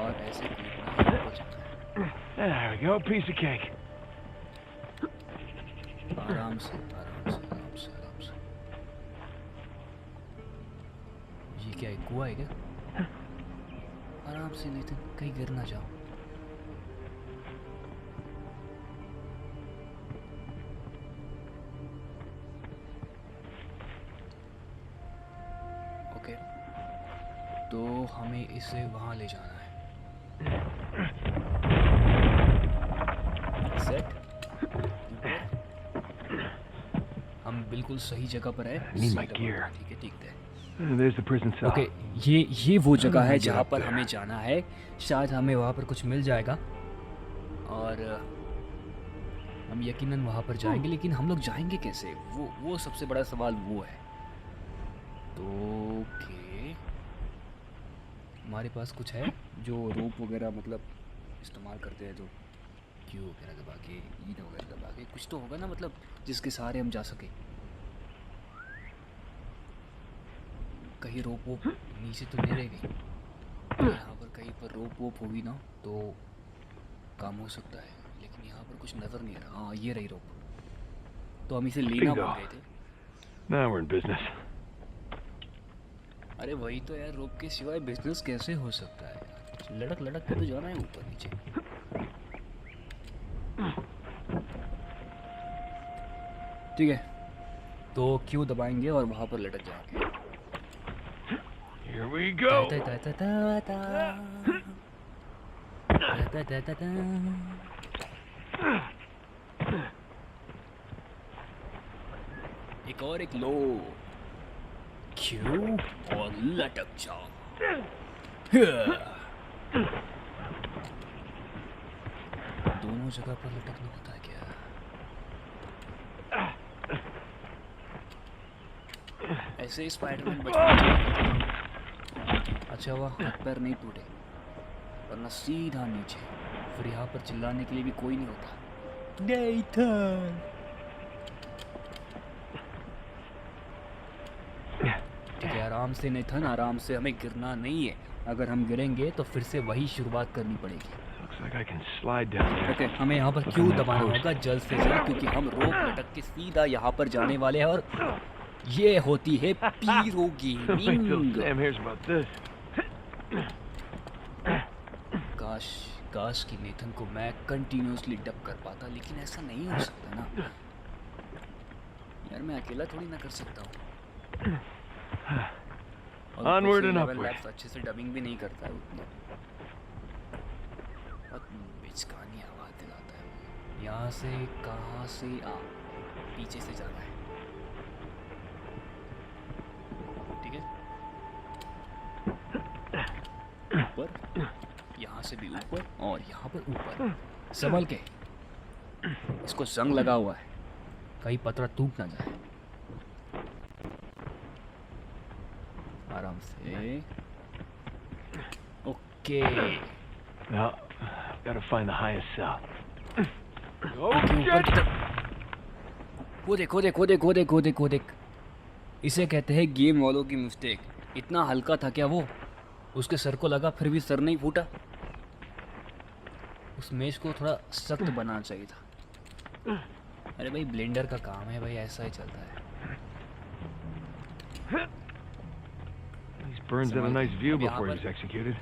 और ऐसे कूदना है, ऊपर जाना है। There we go, piece of cake. आराम से आराम से आराम से आराम से। ये क्या है, कुआं है क्या? आराम से नितिन, कहीं गिर ना जाओ। ओके, तो हमें इसे वहां ले जाना है। सेट। हम बिल्कुल सही जगह पर है। need my gear. ठीक है, ठीक है। There's the prison cell. Okay, ये वो जगह है get जहाँ up पर there. हमें जाना है। शायद हमें वहाँ पर कुछ मिल जाएगा और हम यकीनन वहाँ पर जाएंगे, लेकिन हम लोग जाएंगे कैसे? वो सबसे बड़ा सवाल वो है। तो ओके, हमारे पास कुछ है जो रोप वगैरह मतलब इस्तेमाल करते हैं, जो क्यू वगैरह दबा के, ईंट वगैरह दबा के, कुछ तो होगा ना मतलब जिसके सहारे हम जा सके। कहीं रोप वोप नीचे तो नहीं रह गई। यहाँ पर कहीं पर रोप वोप होगी ना तो काम हो सकता है, लेकिन यहाँ पर कुछ नज़र नहीं आ रहा। हाँ ये रही रोप, तो हम इसे लेना भूल गए थे। Now we're in business. अरे वही तो यार, रोप के सिवाय बिजनेस कैसे हो सकता है यार? लड़क लड़क के तो जाना है ऊपर नीचे। ठीक है, तो क्यों दबाएंगे और वहाँ पर लटक जाएंगे। Here we go. एक और एक लो, क्यों और लटक जाओ। दोनों जगह पर लटकना होता है क्या? ऐसे ही स्पाइडरमैन बचपन। अच्छा हुआ हाथ पैर नहीं टूटे, वरना सीधा नीचे, फिर यहाँ पर चिल्लाने के लिए भी कोई नहीं होता। नेथन ठीक है, आराम से नेथन, आराम से, हमें गिरना नहीं है। अगर हम गिरेंगे तो फिर से वही शुरुआत करनी पड़ेगी। Looks like I can slide down there. Okay, हमें यहाँ पर क्यों दबाना होगा जल्द से जल्द, क्योंकि हम रोप लटक के सीधा यहाँ पर जाने वाले हैं और ये होती है पीरो gaming. Sam hears about this. काश कि नेथन को मैं कंटिन्यूसली डब कर पाता, लेकिन ऐसा नहीं हो सकता ना यार, मैं अकेला थोड़ी ना कर सकता हूँ। Onward and upward. अच्छे से डबिंग भी नहीं करता है उतना, बेचकानी आवाज दिलाता है। यहाँ से कहाँ से पीछे से जाना है, ठीक है। ऊपर, यहाँ से भी ऊपर और यहाँ पर ऊपर, संभल के। इसको जंग लगा हुआ है, कहीं पतरा टूट ना जाए। आराम से, okay. Now, gotta find the highest cell. ऊपर की तरफ। वो देख। इसे कहते हैं गेम वालों की मिस्टेक। इतना हल्का था क्या वो? उसके सर को लगा फिर भी सर नहीं फूटा। उस मेज को थोड़ा सख्त बनाना चाहिए था। अरे भाई ब्लेंडर का काम है भाई, ऐसा ही चलता है। These burns have a nice view before he's executed.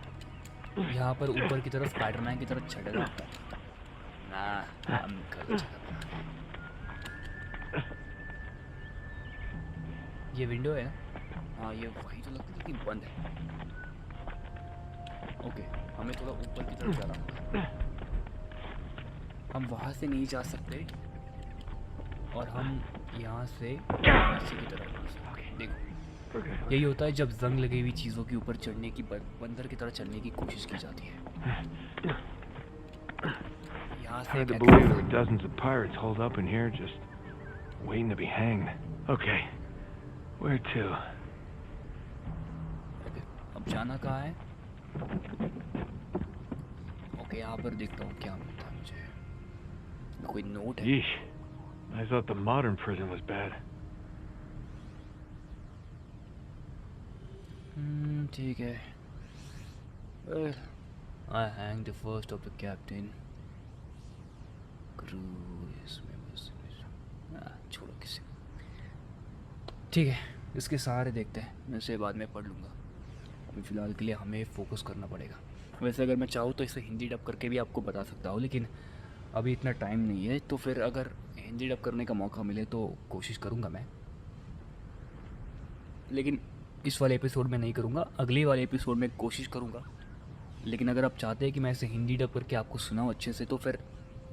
यहाँ पर ऊपर की तरफ स्पाइडरमैन की तरफ छड़ेगा ना, हम गलत जगह। ये विंडो है, हाँ ये वही तो लगता है कि बंद है। ओके, हमें थोड़ा ऊपर की तरफ जाना होगा। हम वहाँ से नहीं जा सकते और हम यहाँ से नीचे की तरफ जा सकते। देखो यही होता है जब जंग लगी हुई चीज़ों के ऊपर चढ़ने की, बंदर की तरह चढ़ने की कोशिश की जाती है। यहाँ से Hard to believe there were dozens of pirates holed up in here just waiting to be hanged. Okay, where to? Okay, अब जाना कहाँ है? ओके, यहाँ पर देखता हूँ क्या मिलता है मुझे। कोई नोट है? Yeesh, I thought the modern prison was bad. ठीक है। Well, I hanged the first of the captain. Crew is members. छोड़ो किसी। ठीक है, इसके सहारे देखते हैं, मैं इसे बाद में पढ़ लूँगा। अभी फ़िलहाल के लिए हमें फोकस करना पड़ेगा। वैसे अगर मैं चाहूँ तो इसे हिंदी डब करके भी आपको बता सकता हूँ, लेकिन अभी इतना टाइम नहीं है। तो फिर अगर हिंदी डब करने का मौका मिले तो कोशिश करूँगा मैं, लेकिन इस वाले एपिसोड में नहीं करूँगा, अगले वाले एपिसोड में कोशिश करूँगा। लेकिन अगर आप चाहते हैं कि मैं इसे हिंदी डब करके आपको सुनाऊँ अच्छे से, तो फिर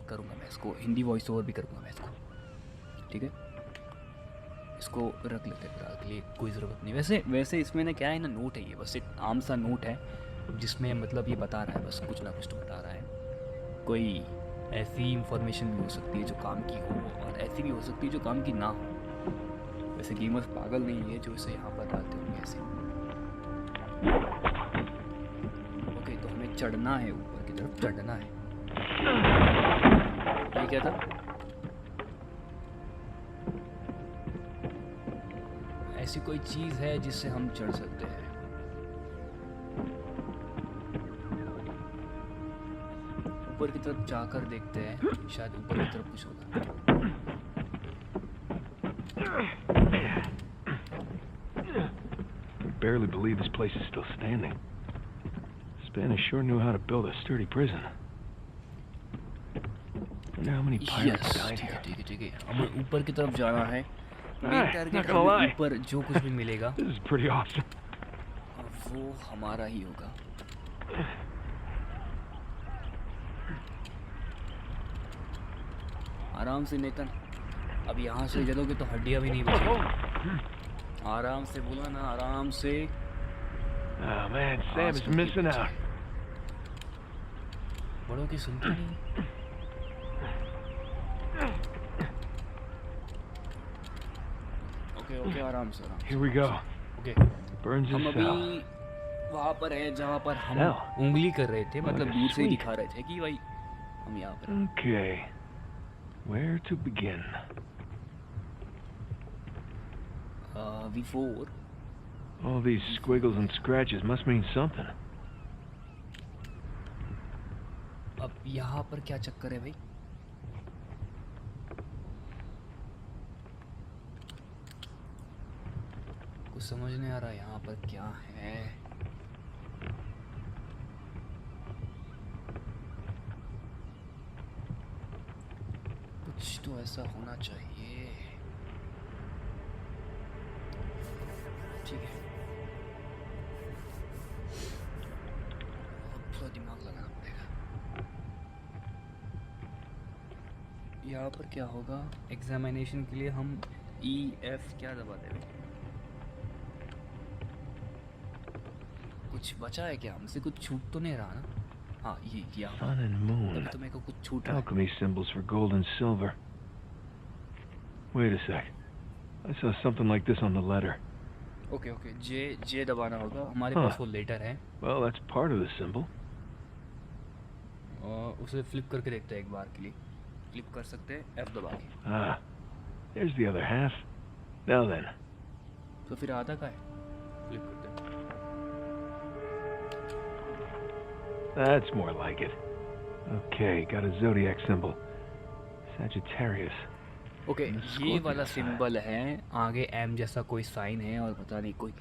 करूँगा मैं इसको, हिंदी वॉइस ओवर भी करूँगा मैं इसको, ठीक है। इसको रख लेते हैं फिलहाल के लिए, कोई ज़रूरत नहीं। वैसे इसमें ना क्या है ना, नोट है ये, बस एक आम सा नोट है जिसमें मतलब ये बता रहा है, बस कुछ ना कुछ तो बता रहा है। कोई ऐसी इंफॉर्मेशन भी हो सकती है जो काम की हो, और ऐसी भी हो सकती है जो काम की ना हो। वैसे गेमर्स पागल नहीं है जो इसे यहाँ पर डालते होंगे ऐसे। ओके, तो हमें चढ़ना है, ऊपर की तरफ चढ़ना है। ये क्या था? ऐसी कोई चीज है जिससे हम चढ़ सकते हैं। ऊपर की तरफ जाकर देखते हैं, शायद ऊपर की तरफ कुछ होगा। I barely believe this place is still standing. Spanish sure knew how to build a sturdy prison. Wonder how many pirates died here. ठीक है ठीक है, हमें ऊपर की तरफ जाना है। Main not target gonna lie. ऊपर जो कुछ भी मिलेगा This is pretty awesome. वो हमारा ही होगा। आराम से नेतन, अब यहाँ से जलोगे तो हड्डियाँ भी नहीं बचेगी। आराम से बोला ना, आराम से। Oh man, Sam is missing out. बड़ों की सुनते नहीं। ओके आराम से आराम से। Here we go. Okay Burns' हम cell. अभी वहाँ पर है जहाँ पर हम Cell? उंगली कर रहे थे, मतलब दूर से ही Sweet. दिखा रहे थे कि भाई हम यहाँ पर हैं। Okay. Where to begin? V4 All these squiggles and scratches must mean something. अब यहाँ पर क्या चक्कर है भाई? कुछ समझ नहीं आ रहा यहाँ पर क्या है। कुछ तो ऐसा होना चाहिए। ठीक है, अब थोड़ा दिमाग लगाना पड़ेगा। यहाँ पर क्या होगा? एग्जामिनेशन के लिए हम EF क्या दबाते हैं? कुछ बचा है क्या? हमसे कुछ छूट तो नहीं रहा ना? हाँ, ये किया। Sun and moon. तभी तो मेरे को कुछ छूट रहा है। Alchemy symbols for gold and silver. Wait a sec. I saw something like this on the letter. Okay J दबाना होगा। हमारे हाँ। पास वो लेटर है Well, that's part of the symbol. और उसे फ्लिप करके देखते हैं एक बार के लिए। फ्लिप कर सकते हैं F दबा के। Ah, there's the other half. Now then. तो फिर आधा का है, फ्लिप करते हैं। That's more like it. Okay, got a zodiac symbol. Sagittarius. Okay, ये Scorpio वाला sign. सिंबल है, आगे M जैसा कोई साइन है और पता नहीं कोई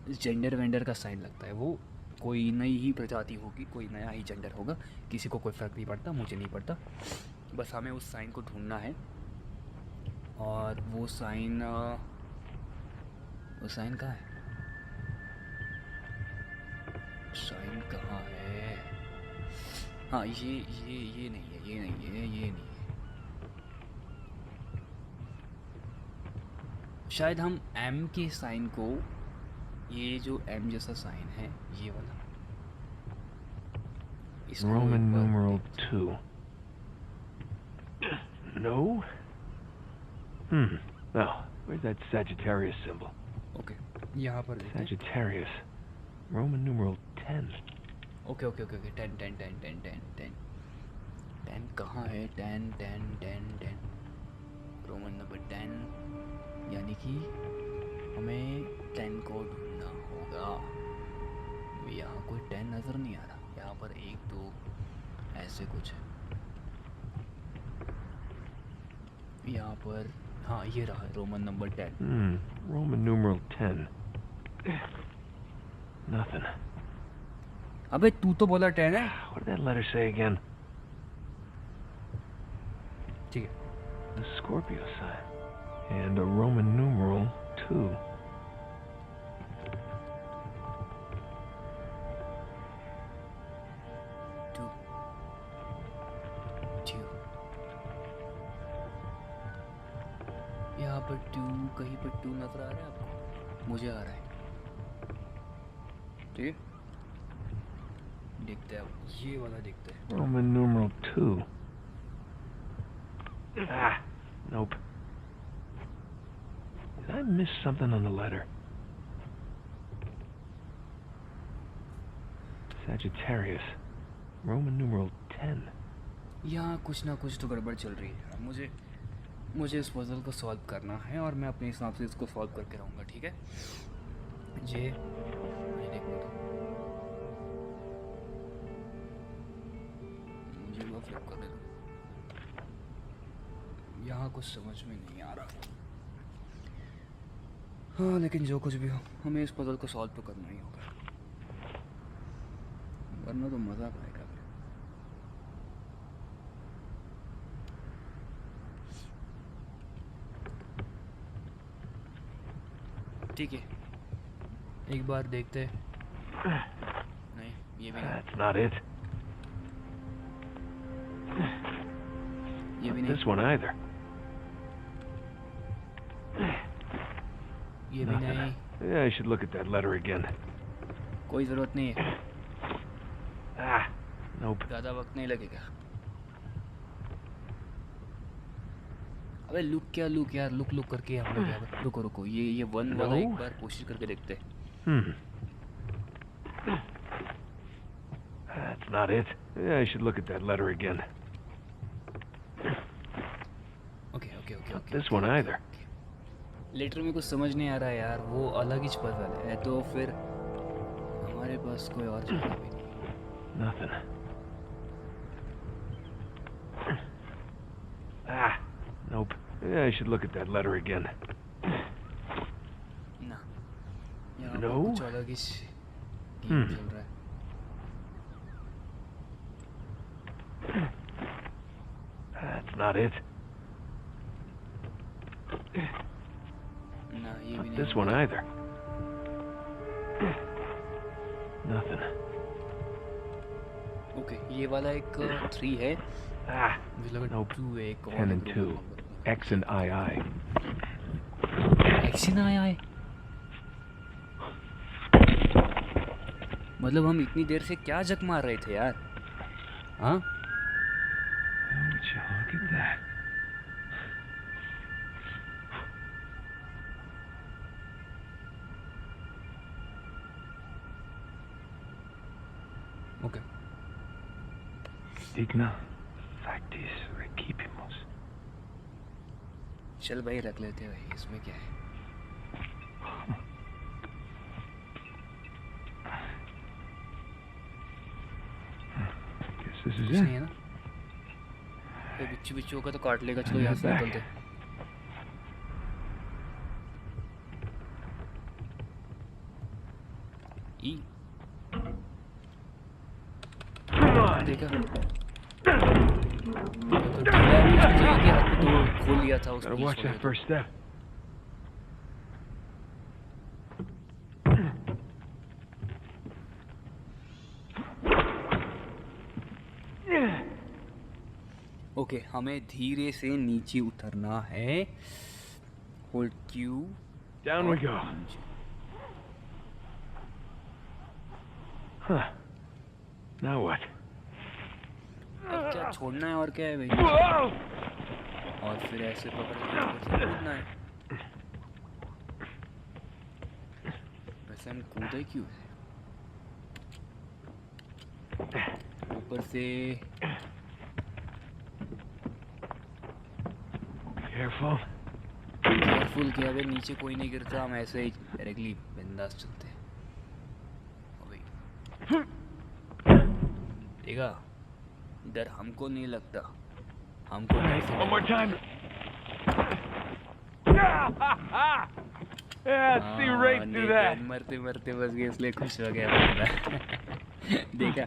जेंडर वेंडर का साइन लगता है। वो कोई नई ही प्रजाति होगी, कोई नया ही जेंडर होगा। किसी को कोई फ़र्क नहीं पड़ता, मुझे नहीं पड़ता। बस हमें उस साइन को ढूंढना है। और वो साइन कहाँ है? साइन कहाँ है? हाँ, ये नहीं है, ये नहीं है, ये नहीं है। शायद हम M के साइन को, ये जो M जैसा साइन है, ये वाला, इसको Roman एक बार numeral देख- 2. No? Oh, where's that Sagittarius symbol? Okay, यहाँ पर देखते हैं। Sagittarius. Roman numeral 10. ओके 10 कहाँ है? 10 रोमन नंबर 10, यानी कि हमें 10 को ढूंढना होगा। यहाँ कोई 10 नज़र नहीं आ रहा। यहाँ पर 1 2 ऐसे कुछ है। यहाँ पर हाँ, ये रहा Roman number 10। Roman numeral 10. Nothing. अबे तू तो बोला 10 है। What did that letter say again? ठीक है, The Scorpio sign. And a Roman numeral 2. To यहाँ पर 2, कहीं पर 2 नजर आ रहा है आपको? मुझे आ रहा है। ठीक है, देखते हैं अब, ये वाला देखते हैं। Roman numeral 2. Ah, nope. Did I miss something on the letter? Sagittarius. Roman numeral 10. यहाँ कुछ ना कुछ तो गड़बड़ चल रही है। मुझे मुझे इस पजल को सॉल्व करना है और मैं अपने हिसाब से इसको सॉल्व करके रहूँगा, ठीक है? ये देखने दो, मुझे वो फ्लिप करने दो। यहाँ कुछ समझ में नहीं आ रहा। हाँ, लेकिन जो कुछ भी हो, हमें इस पजल को सॉल्व तो करना ही होगा, वरना तो मज़ा आएगा। ठीक है, एक बार देखते हैं। नहीं, ये भी नहीं, That's not it. ये भी This नहीं, one either. ये भी नहीं। Yeah, I should look at that letter again. कोई ज़रूरत नहीं है, Ah, nope. ज़्यादा वक्त नहीं लगेगा। अबे लुक क्या लुक यार, लुक लुक करके हम लोग यहाँ पर। रुको रुको, ये वन वाला एक बार कोशिश करके देखते हैं। That's not it. Yeah, I should look at that letter again. Okay okay okay okay. This one either. Letter में कुछ समझ नहीं आ रहा है यार, वो अलग ही पजल है, तो फिर हमारे पास कोई और जगह भी नहीं। Nothing. Ah, nope. Yeah, I should look at that letter again. ना, यहाँ पर No? कुछ अलग ही गेम चल रहा है। That's not it. ना, ये भी नहीं। This one either. Nothing. Okay, ये वाला एक 3 है, Ah, मुझे लगा Nope. 2 है, एक और 10 and एक 2. Roman number. X and II. Action आया है, मतलब हम इतनी देर से क्या जक मार रहे थे यार? हाँ, Would you look at that? Okay. Digna factis recipimus. चल भाई, रख लेते हैं भाई, इसमें क्या है? Guess this is कुछ it. नहीं है ना? कोई बिच्छू बिच्छू होगा तो काट लेगा। चलो यहाँ से Back. निकलते हैं। ई देखा, तो ढीला है, उसकी जगह के हाथ में तो खोल लिया था उसने। Gotta watch that first step. Okay, हमें धीरे से नीचे उतरना है। Hold Q. Down we go. Huh. Now what? अब क्या छोड़ना है और क्या है भाई? Whoa! और फिर ऐसे पकड़ के ऊपर से कूदना है। वैसे हम कूदे क्यों है? ऊपर से Careful. केयरफुल किया, अबे नीचे कोई नहीं गिरता, हम ऐसे ही डायरेक्टली बिंदास चलते हैं। अबे देखा, डर हमको नहीं लगता, हमको Okay, डर से one more लगता time. है। Yeah, see right हाँ, through देखा, that. मरते मरते बच गए, इसलिए खुश हो गया बंदा। देखा,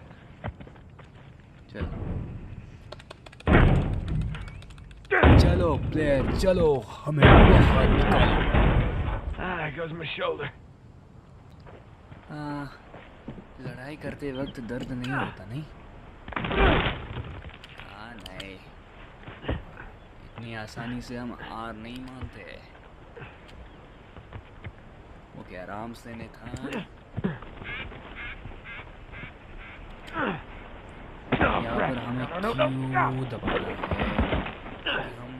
चलो चलो प्लेयर, चलो, हमें बाहर निकालो। Ah, there goes my shoulder. लड़ाई करते वक्त दर्द नहीं होता, नहीं? हाँ नहीं, इतनी आसानी से हम हार नहीं मानते। ओके, आराम से निकाल। यहाँ पर हमें क्यों दबाना है? हम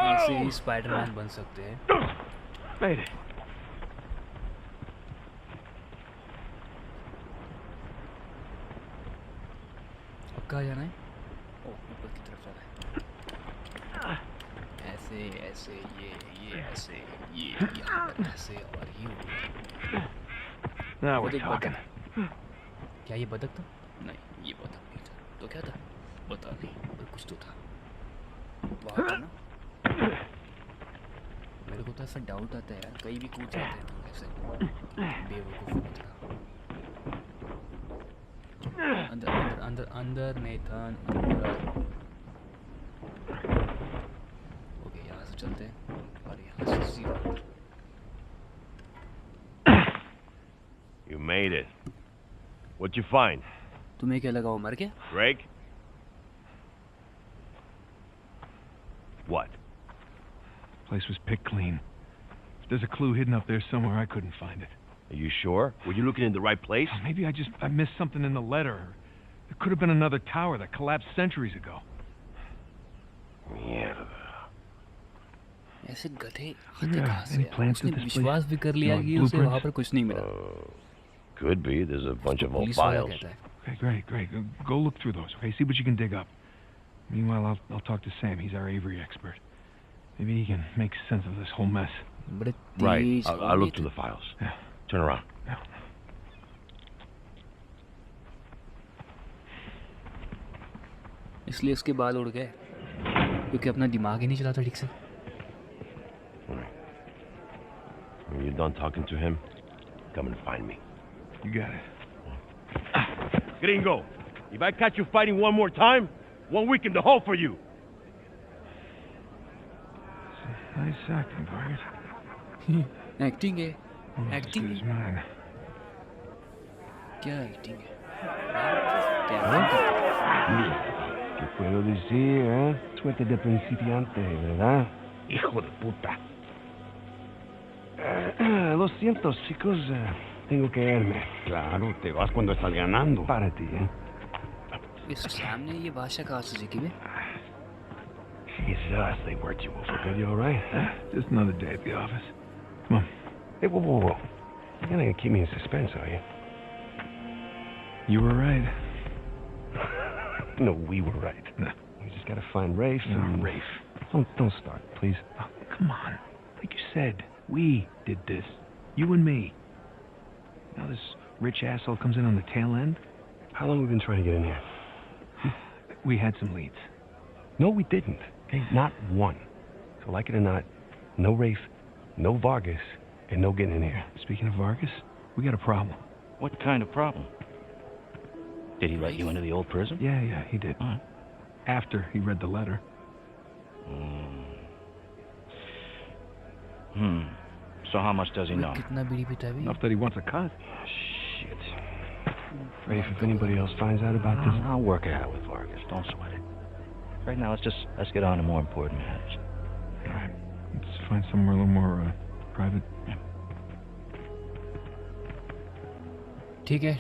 ऐसे ही स्पाइडरमैन बन सकते हैं। Made it. अब कहाँ जाना है? ओह, ऊपर की तरफ जाना है। ऐसे ऐसे ऐसे ये ऐसे ये यहाँ पर ऐसे और ये Now we're बदक talking. बदक क्या ये बदक था? नहीं ये बदक नहीं था तो क्या था? पता नहीं पर कुछ तो था वहाँ पर ना मेरे को तो ऐसा डाउट आता है यार कहीं भी कूद जाते हैं तो ऐसे बेवकूफ़ की तरह अंदर अंदर अंदर अंदर नेथन अंदर ओके यहाँ से चलते हैं और यहाँ से सीधा You made it. What'd you find? तुम्हें क्या लगा वो मर गया? Greg? What? Place was picked clean. If there's a clue hidden up there somewhere, I couldn't find it. Are you sure? Were you looking in the right place? Maybe I missed something in the letter. There could have been another tower that collapsed centuries ago. Mierda. ऐसे गधे Maybe कहाँ से any यार? plans उसने to this विश्वास भी कर लिया No, कि उसे blueprints? वहाँ पर कुछ नहीं मिला Could be. There's a bunch of old police वाला files. कहता है Okay, great. Go look through those, okay? See what you can dig up. Meanwhile, I'll talk to Sam. He's our Avery expert. Maybe he can make sense of this whole mess. बड़े Right. Tej I'll look through the files. Yeah. Turn around. Yeah. इसलिए उसके बाल उड़ गए क्योंकि अपना दिमाग ही नहीं चलाता ठीक से When you're done talking to him, come and find me. You got it. Gringo, if I catch you fighting one more time, 1 week in the hole for you. Nice acting, Vargas. Acting है Almost as Acting? good as mine. क्या acting है ¿Qué puedo decir, eh? Suerte de principiante, ¿verdad? Hijo de puta. Lo siento, chicos. Tengo que irme. Claro, te vas cuando estás ganando. Para ti, ¿eh? इस सामने ये भाषा कहाँ से सीखी बे Jesus, they worked you over good. You all right? Just another day at the office. Come on. Hey, whoa. You're not gonna keep me in suspense, are you? You were right. No, we were right. No. We just gotta find Rafe. No, and... Rafe. Don't start, please. Oh, come on. Like you said, we did this. You and me. Now this rich asshole comes in on the tail end. How long have we been trying to get in here? We had some leads. No, we didn't. Okay, not one. So like it or not, no Rafe, no Vargas, and no getting in here. Speaking of Vargas, we got a problem. What kind of problem? Did he let you into the old prison? Yeah, he did. All right. After he read the letter. So how much does he know? कितना बीड़ी पीता है Enough that he wants a cut. Shit. Rafe, if anybody else finds out about this... I'll work it out with Vargas. Don't sweat it. Right now, let's get on to more important matters. All right. Let's find somewhere a little more private. ठीक है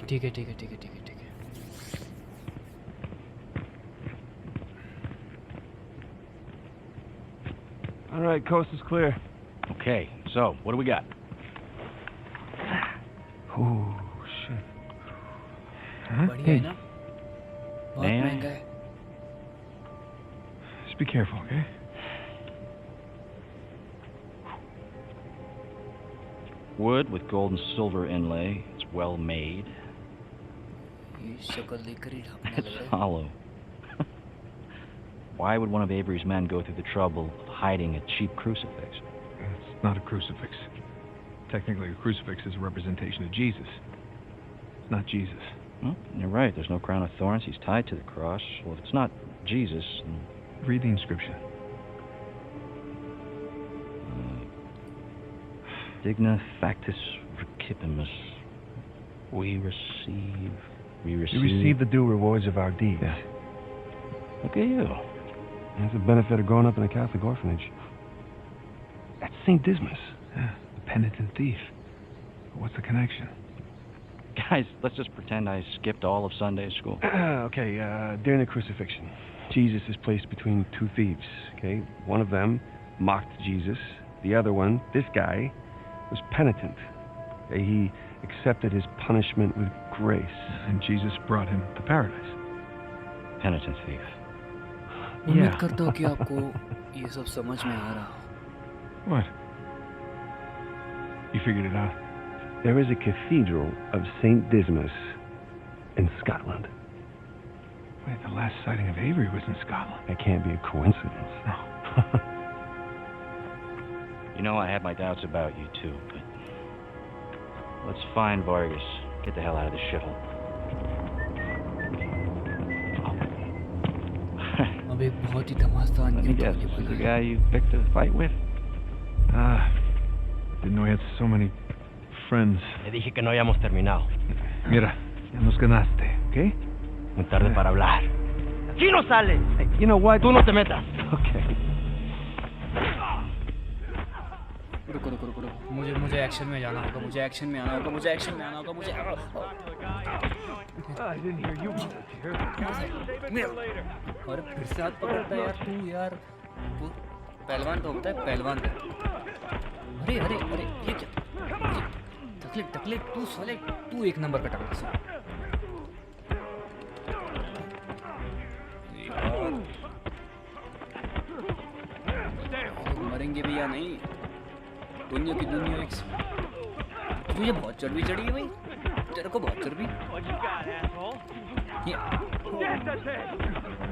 All right, coast is clear. Okay, so what do we got? Oh, shit. Huh? बढ़िया है ना बहुत Man. महंगा है Just be careful, okay? Wood with gold and silver inlay. It's well made. ये शक्ल देखकर ही ढापने It's लग रहा है hollow. Why would one of Avery's men go through the trouble of hiding a cheap crucifix? It's not a crucifix. Technically, a crucifix is a representation of Jesus. It's not Jesus. Well, you're right. There's no crown of thorns. He's tied to the cross. Well, if it's not Jesus, then Read the inscription. Digna factus recipimus. We receive. We receive the due rewards of our deeds. Yeah. Look at you. That's the benefit of growing up in a Catholic orphanage. That's St. Dismas. Yeah, the penitent thief. What's the connection? Guys, let's just pretend I skipped all of Sunday school. Okay, during the crucifixion, Jesus is placed between two thieves, okay? One of them mocked Jesus. The other one, this guy, was penitent. Okay? He accepted his punishment with grace. And Jesus brought him to paradise. Penitent thief. उम्मीद करता हूँ कि आपको ये सब समझ में आ रहा। What? You figured it out? There is a cathedral of St. Dismas in Scotland. Wait, the last sighting of Avery was in Scotland. That can't be a coincidence. No. You know, I had my doubts about you too, but let's find Vargas. Get the hell out of this shithole. अब एक बहुत ही धमाकेदार Let me news guess, होने this is वाला the है। guy you picked a fight with? Didn't know he had so many friends. Le dije que no habíamos terminado. Mira, ya nos ganaste, ¿ok? Muy tarde para hablar. ¡Aquí no sales! Hey, you know what? Tú no te metas. Okay. रुको रुको रुको रुको, मुझे action में जाना होगा, मुझे action में आना होगा, मुझे एक्शन में आना होगा, मुझे I didn't hear you. और फिर से हाथ पकड़ता है यार तू यार, तू पहलवान तो होता है पहलवान। अरे अरे अरे ये क्या, तकलीफ तकलीफ, तू साले तू एक नंबर का टक्कर से। मरेंगे भी या नहीं, दुनिया की दुनिया एक तुझे बहुत चर्बी चढ़ी है भाई, तेरे को बहुत चर्बी।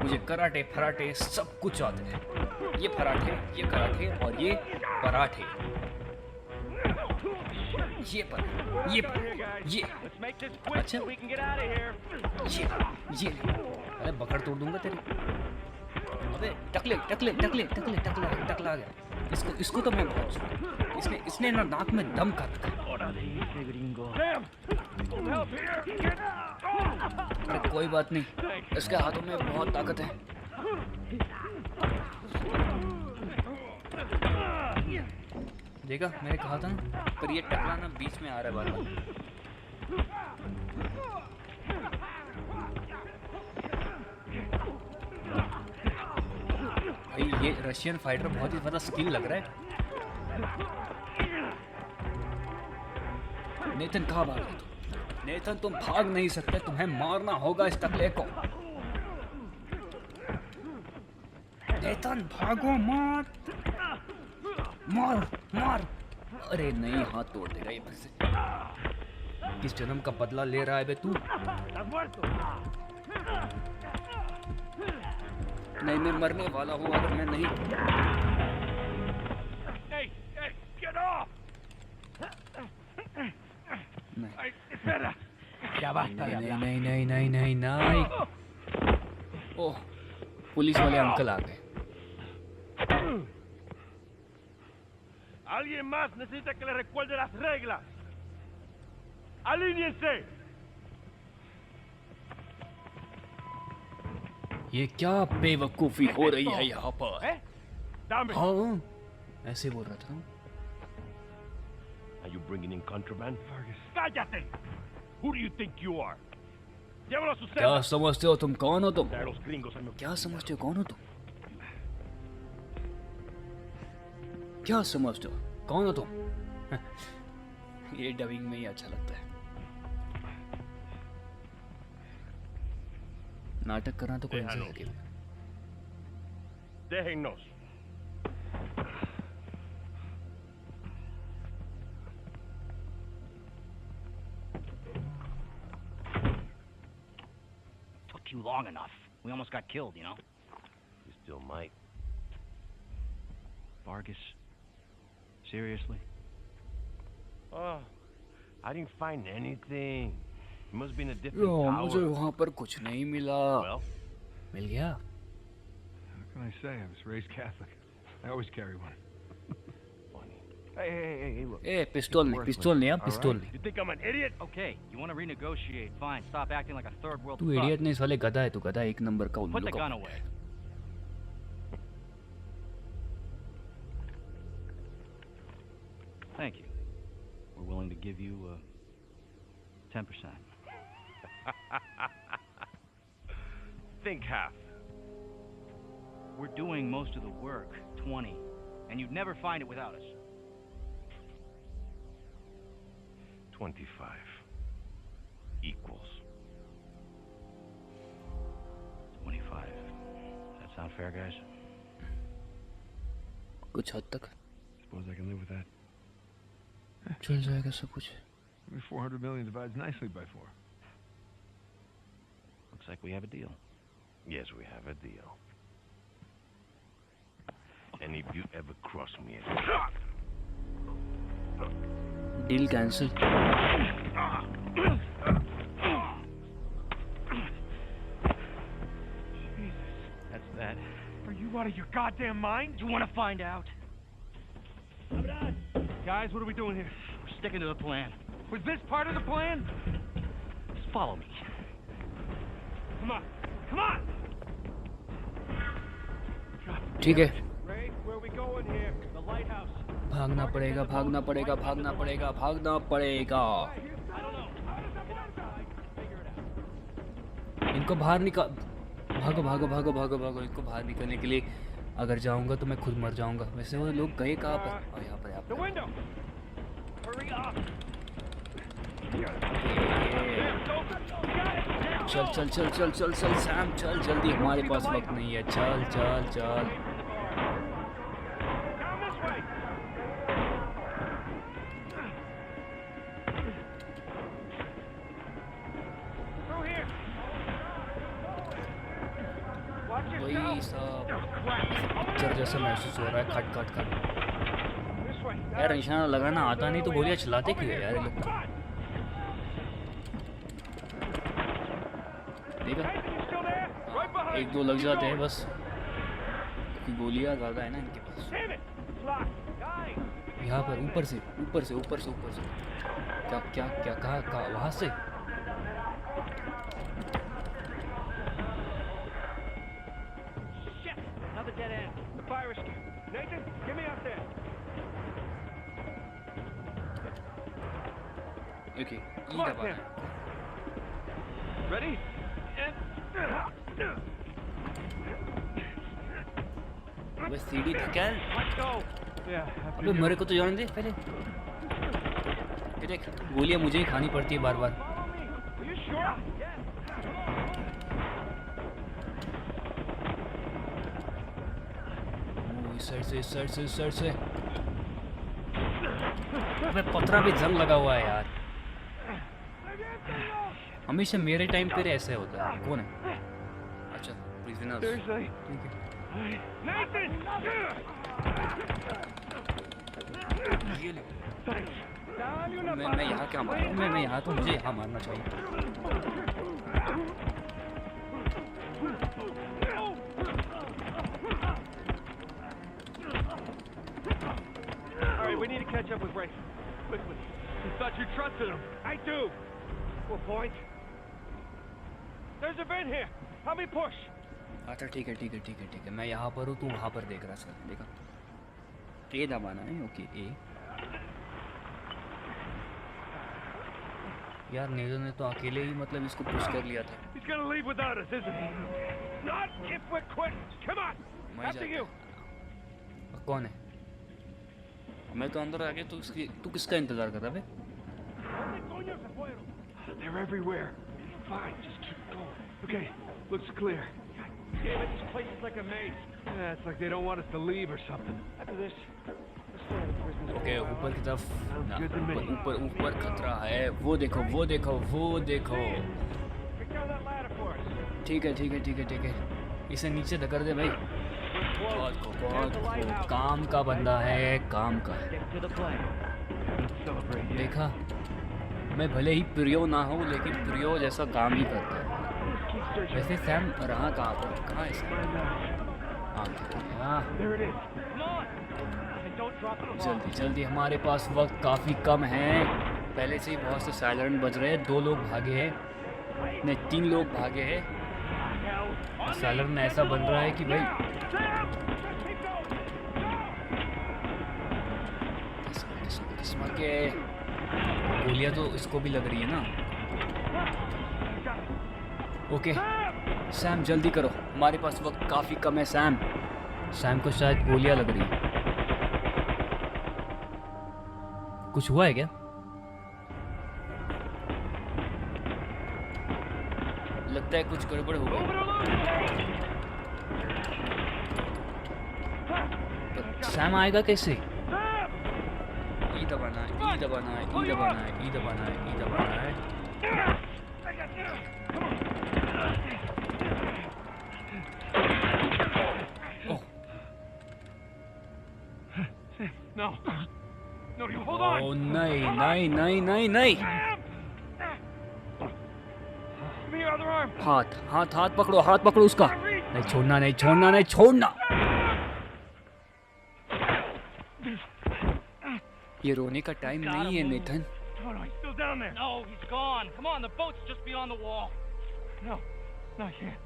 मुझे कराटे फराटे सब कुछ आते हैं, ये फराटे, ये कराटे और ये पराठे, ये अच्छा ये अरे बकड़ तोड़ दूंगा तेरी। अबे टकले टकले टकले टकले टकला टकला आ गया। इसको तो मैं बहुत इसने ना नाक में दम कर रखा। अरे कोई बात नहीं, इसके हाथों में बहुत ताकत है। देखा मैंने कहा था ना, पर ये टकला ना बीच में आ रहा है बार-बार। भाई ये रशियन फाइटर बहुत ही ज़्यादा स्किल लग रहा है। नेथन कहाँ भाग रहे तुम? नेथन तुम भाग नहीं सकते, तुम्हें मारना होगा इस टकले को। नेथन भागो मत, मार मार। अरे नहीं, हाथ तोड़ देगा ये फिर से। किस जन्म का बदला ले रहा है बे तू? नहीं मैं मरने वाला हूँ अगर मैं नहीं। नहीं नहीं नहीं नहीं नहीं। ओह, पुलिस वाले अंकल आ गए। Alguien más necesita que le recuerde las reglas. ¡Alíñense! ये क्या बेवकूफी हो रही है यहाँ पर? Dame. हाँ, ऐसे बोल रहा था। Are you bringing in contraband? ¡Cállate! Who do you think you are? Llévalo a su celda. क्या समझते हो तुम? कौन हो तुम? Trae a los gringos a mi क्या समझते हो? कौन हो तुम? क्या समझते हो? कौन हो तुम? ये डबिंग में ही अच्छा लगता है। नाटक करना तो कोई नहीं है। Déjennos. Took you long enough. We almost got killed, you know? You still might. Vargas? Seriously? Oh, I didn't find anything. It must have been a different मुझे tower. वहाँ पर कुछ नहीं मिला। Well, मिल गया? How can I say? I was raised Catholic. I always carry one. funny. Hey, look. ए पिस्तौल नहीं, पिस्तौल नहीं, पिस्तौल नहीं। You think I'm an idiot? Okay, you want to renegotiate? Fine. Stop acting like a third world तू idiot नहीं साले, गधा है तू, गधा एक नंबर का Put उल्लू the का। gun away. Thank you. We're willing to give you 10%. Think half. We're doing most of the work, 20, and you'd never find it without us. 25 equals. 25. Does that sound fair, guys? कुछ हद तक Suppose I can live with that. चल जाएगा सब कुछ। I mean, 400 million divides nicely by 4. Looks like we have a deal. Yes, we have a deal. And if you ever cross me again... deal cancel. That's that. Are you out of your goddamn mind? You want to find out? Guys, what are we doing here? We're sticking to the plan. Was this part of the plan? Just follow me. Come on. Come on! ठीक है, Ray, where are we going here? The lighthouse. भागना पड़ेगा, भागना पड़ेगा, भागना पड़ेगा, भागना पड़ेगा। इनको बाहर निकाल, भागो भागो भागो भागो भागो। इनको बाहर निकलने के लिए अगर जाऊंगा तो मैं खुद मर जाऊंगा। वैसे वो लोग गए कहाँ पर? और यहाँ पर, यहाँ The पर। window! Hurry up! चल चल चल चल चल चल सैम, चल जल्दी, हमारे पास वक्त नहीं है। चल चल चल। Down this way! Through here! Watch वही yourself! सब Oh, crap! पिक्चर जैसा महसूस हो रहा है। खट खट खट। This way! यार निशाना लगाना आता नहीं तो गोलियां चलाते क्यों है यार ये लोग? देखा, Nathan, you still there? Right behind एक दो लग जाते हैं बस, क्योंकि गोलियां ज़्यादा है ना इनके पास। Damn it! It's locked. Guys! यहाँ पर ऊपर से ऊपर से ऊपर से ऊपर से। क्या क्या क्या कहा वहाँ से? Shit! Another dead end. The fire escape. Nathan, get me out there. Okay, Come on, Sam. Ready? And... बस सीढ़ी धकेल। Let's go. Yeah, अबे मेरे को तो जाने दे पहले। देख, गोलियां मुझे ही खानी पड़ती है बार बार। Follow me. Are you sure? Yes. इस साइड से, इस साइड से, इस साइड से। अबे पत्रा भी जंग लगा हुआ है यार। हमेशा मेरे टाइम पे ऐसे होता है। कौन है? अच्छा, प्रिजनर्स। Seriously? ठीक है। Nathan! ये ले। मैं यहाँ क्या मार रहा हूँ? मैं यहाँ तो मुझे यहाँ मारना चाहिए। All right, we need to catch up with Ray. Quickly. You thought you trusted him. I do. What point? There's a vent here. Help me push. अच्छा ठीक है ठीक है ठीक है ठीक है। मैं यहाँ पर हूँ, तू वहाँ पर देख रहा है। सर देखा, ए दबाना है। ओके ए। यार नेजर ने तो अकेले ही मतलब इसको पुश कर लिया था। He's gonna leave without us, isn't he? Not if we're quit. Come on. मैं After you. और कौन है? मैं तो अंदर आ गया। तू किसका इंतजार कर रहा है? They're everywhere. Fine, just keep going. Okay, looks clear. Damn it, this place is like a maze. Yeah, it's like they don't want us to leave or something. After this, let's stay at the prisoners. Okay, ऊपर की तरफ ना, good to me. ऊपर ऊपर खतरा है। वो देखो वो देखो वो देखो। Pick down that ladder for us. ठीक है ठीक है ठीक है ठीक है। इसे नीचे धकर दे भाई। बहुत को काम का बंदा है, काम का है। Stick to the plan. Let's celebrate, yeah. देखा, मैं भले ही प्रियो ना हूँ लेकिन प्रियो जैसा काम ही करता है। वैसे सैम रहा कहाँ पर? कहाँ है सैम? हाँ, There it is. Come on. And don't drop the ball. जल्दी जल्दी, हमारे पास वक्त काफ़ी कम है। पहले से ही बहुत से साइलेंट बज रहे हैं। 2 लोग भागे हैं, नहीं 3 लोग भागे हैं। साइलेंट ऐसा बन रहा है कि भाई किस्मत के गोलियां तो इसको भी लग रही है ना। ओके सैम जल्दी करो, हमारे पास वक्त काफ़ी कम है। सैम को शायद गोलियां लग रही है। कुछ हुआ है क्या? लगता है कुछ गड़बड़ हो गई। सैम आएगा कैसे? ई दबाना है, ई दबाना है, ई दबाना है, ई दबाना है, ई दबाना है। ओह, No. No, you hold on. ओह नहीं नहीं नहीं नहीं नहीं। Give me your other arm. हाथ हाथ हाथ पकड़ो, हाथ पकड़ो उसका। नहीं छोड़ना, नहीं छोड़ना, नहीं छोड़ना। ये रोने का टाइम नहीं है Nathan. Oh, no, he's still down there. No, he's gone. Come on, the boat's just beyond the wall. No, no, I can't.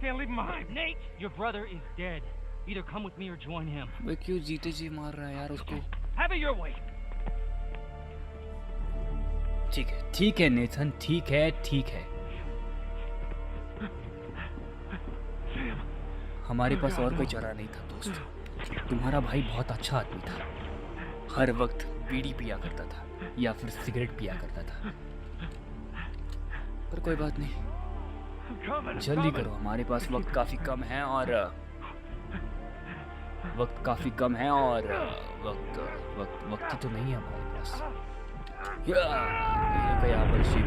Can't leave him behind. Nate, your brother is dead. Either come with me or join him. वे क्यों जीते जी मार रहा है यार उसको? Have it your way. ठीक है Nathan, ठीक है, ठीक है। हमारे पास और कोई चारा नहीं था दोस्त। तुम्हारा भाई बहुत अच्छा आदमी था। हर वक्त बीड़ी पिया करता था या फिर सिगरेट पिया करता था। पर कोई बात नहीं, जल्दी करो, हमारे पास वक्त काफी कम है और वक्त ही तो नहीं है हमारे पास। ये गया बर्शिप।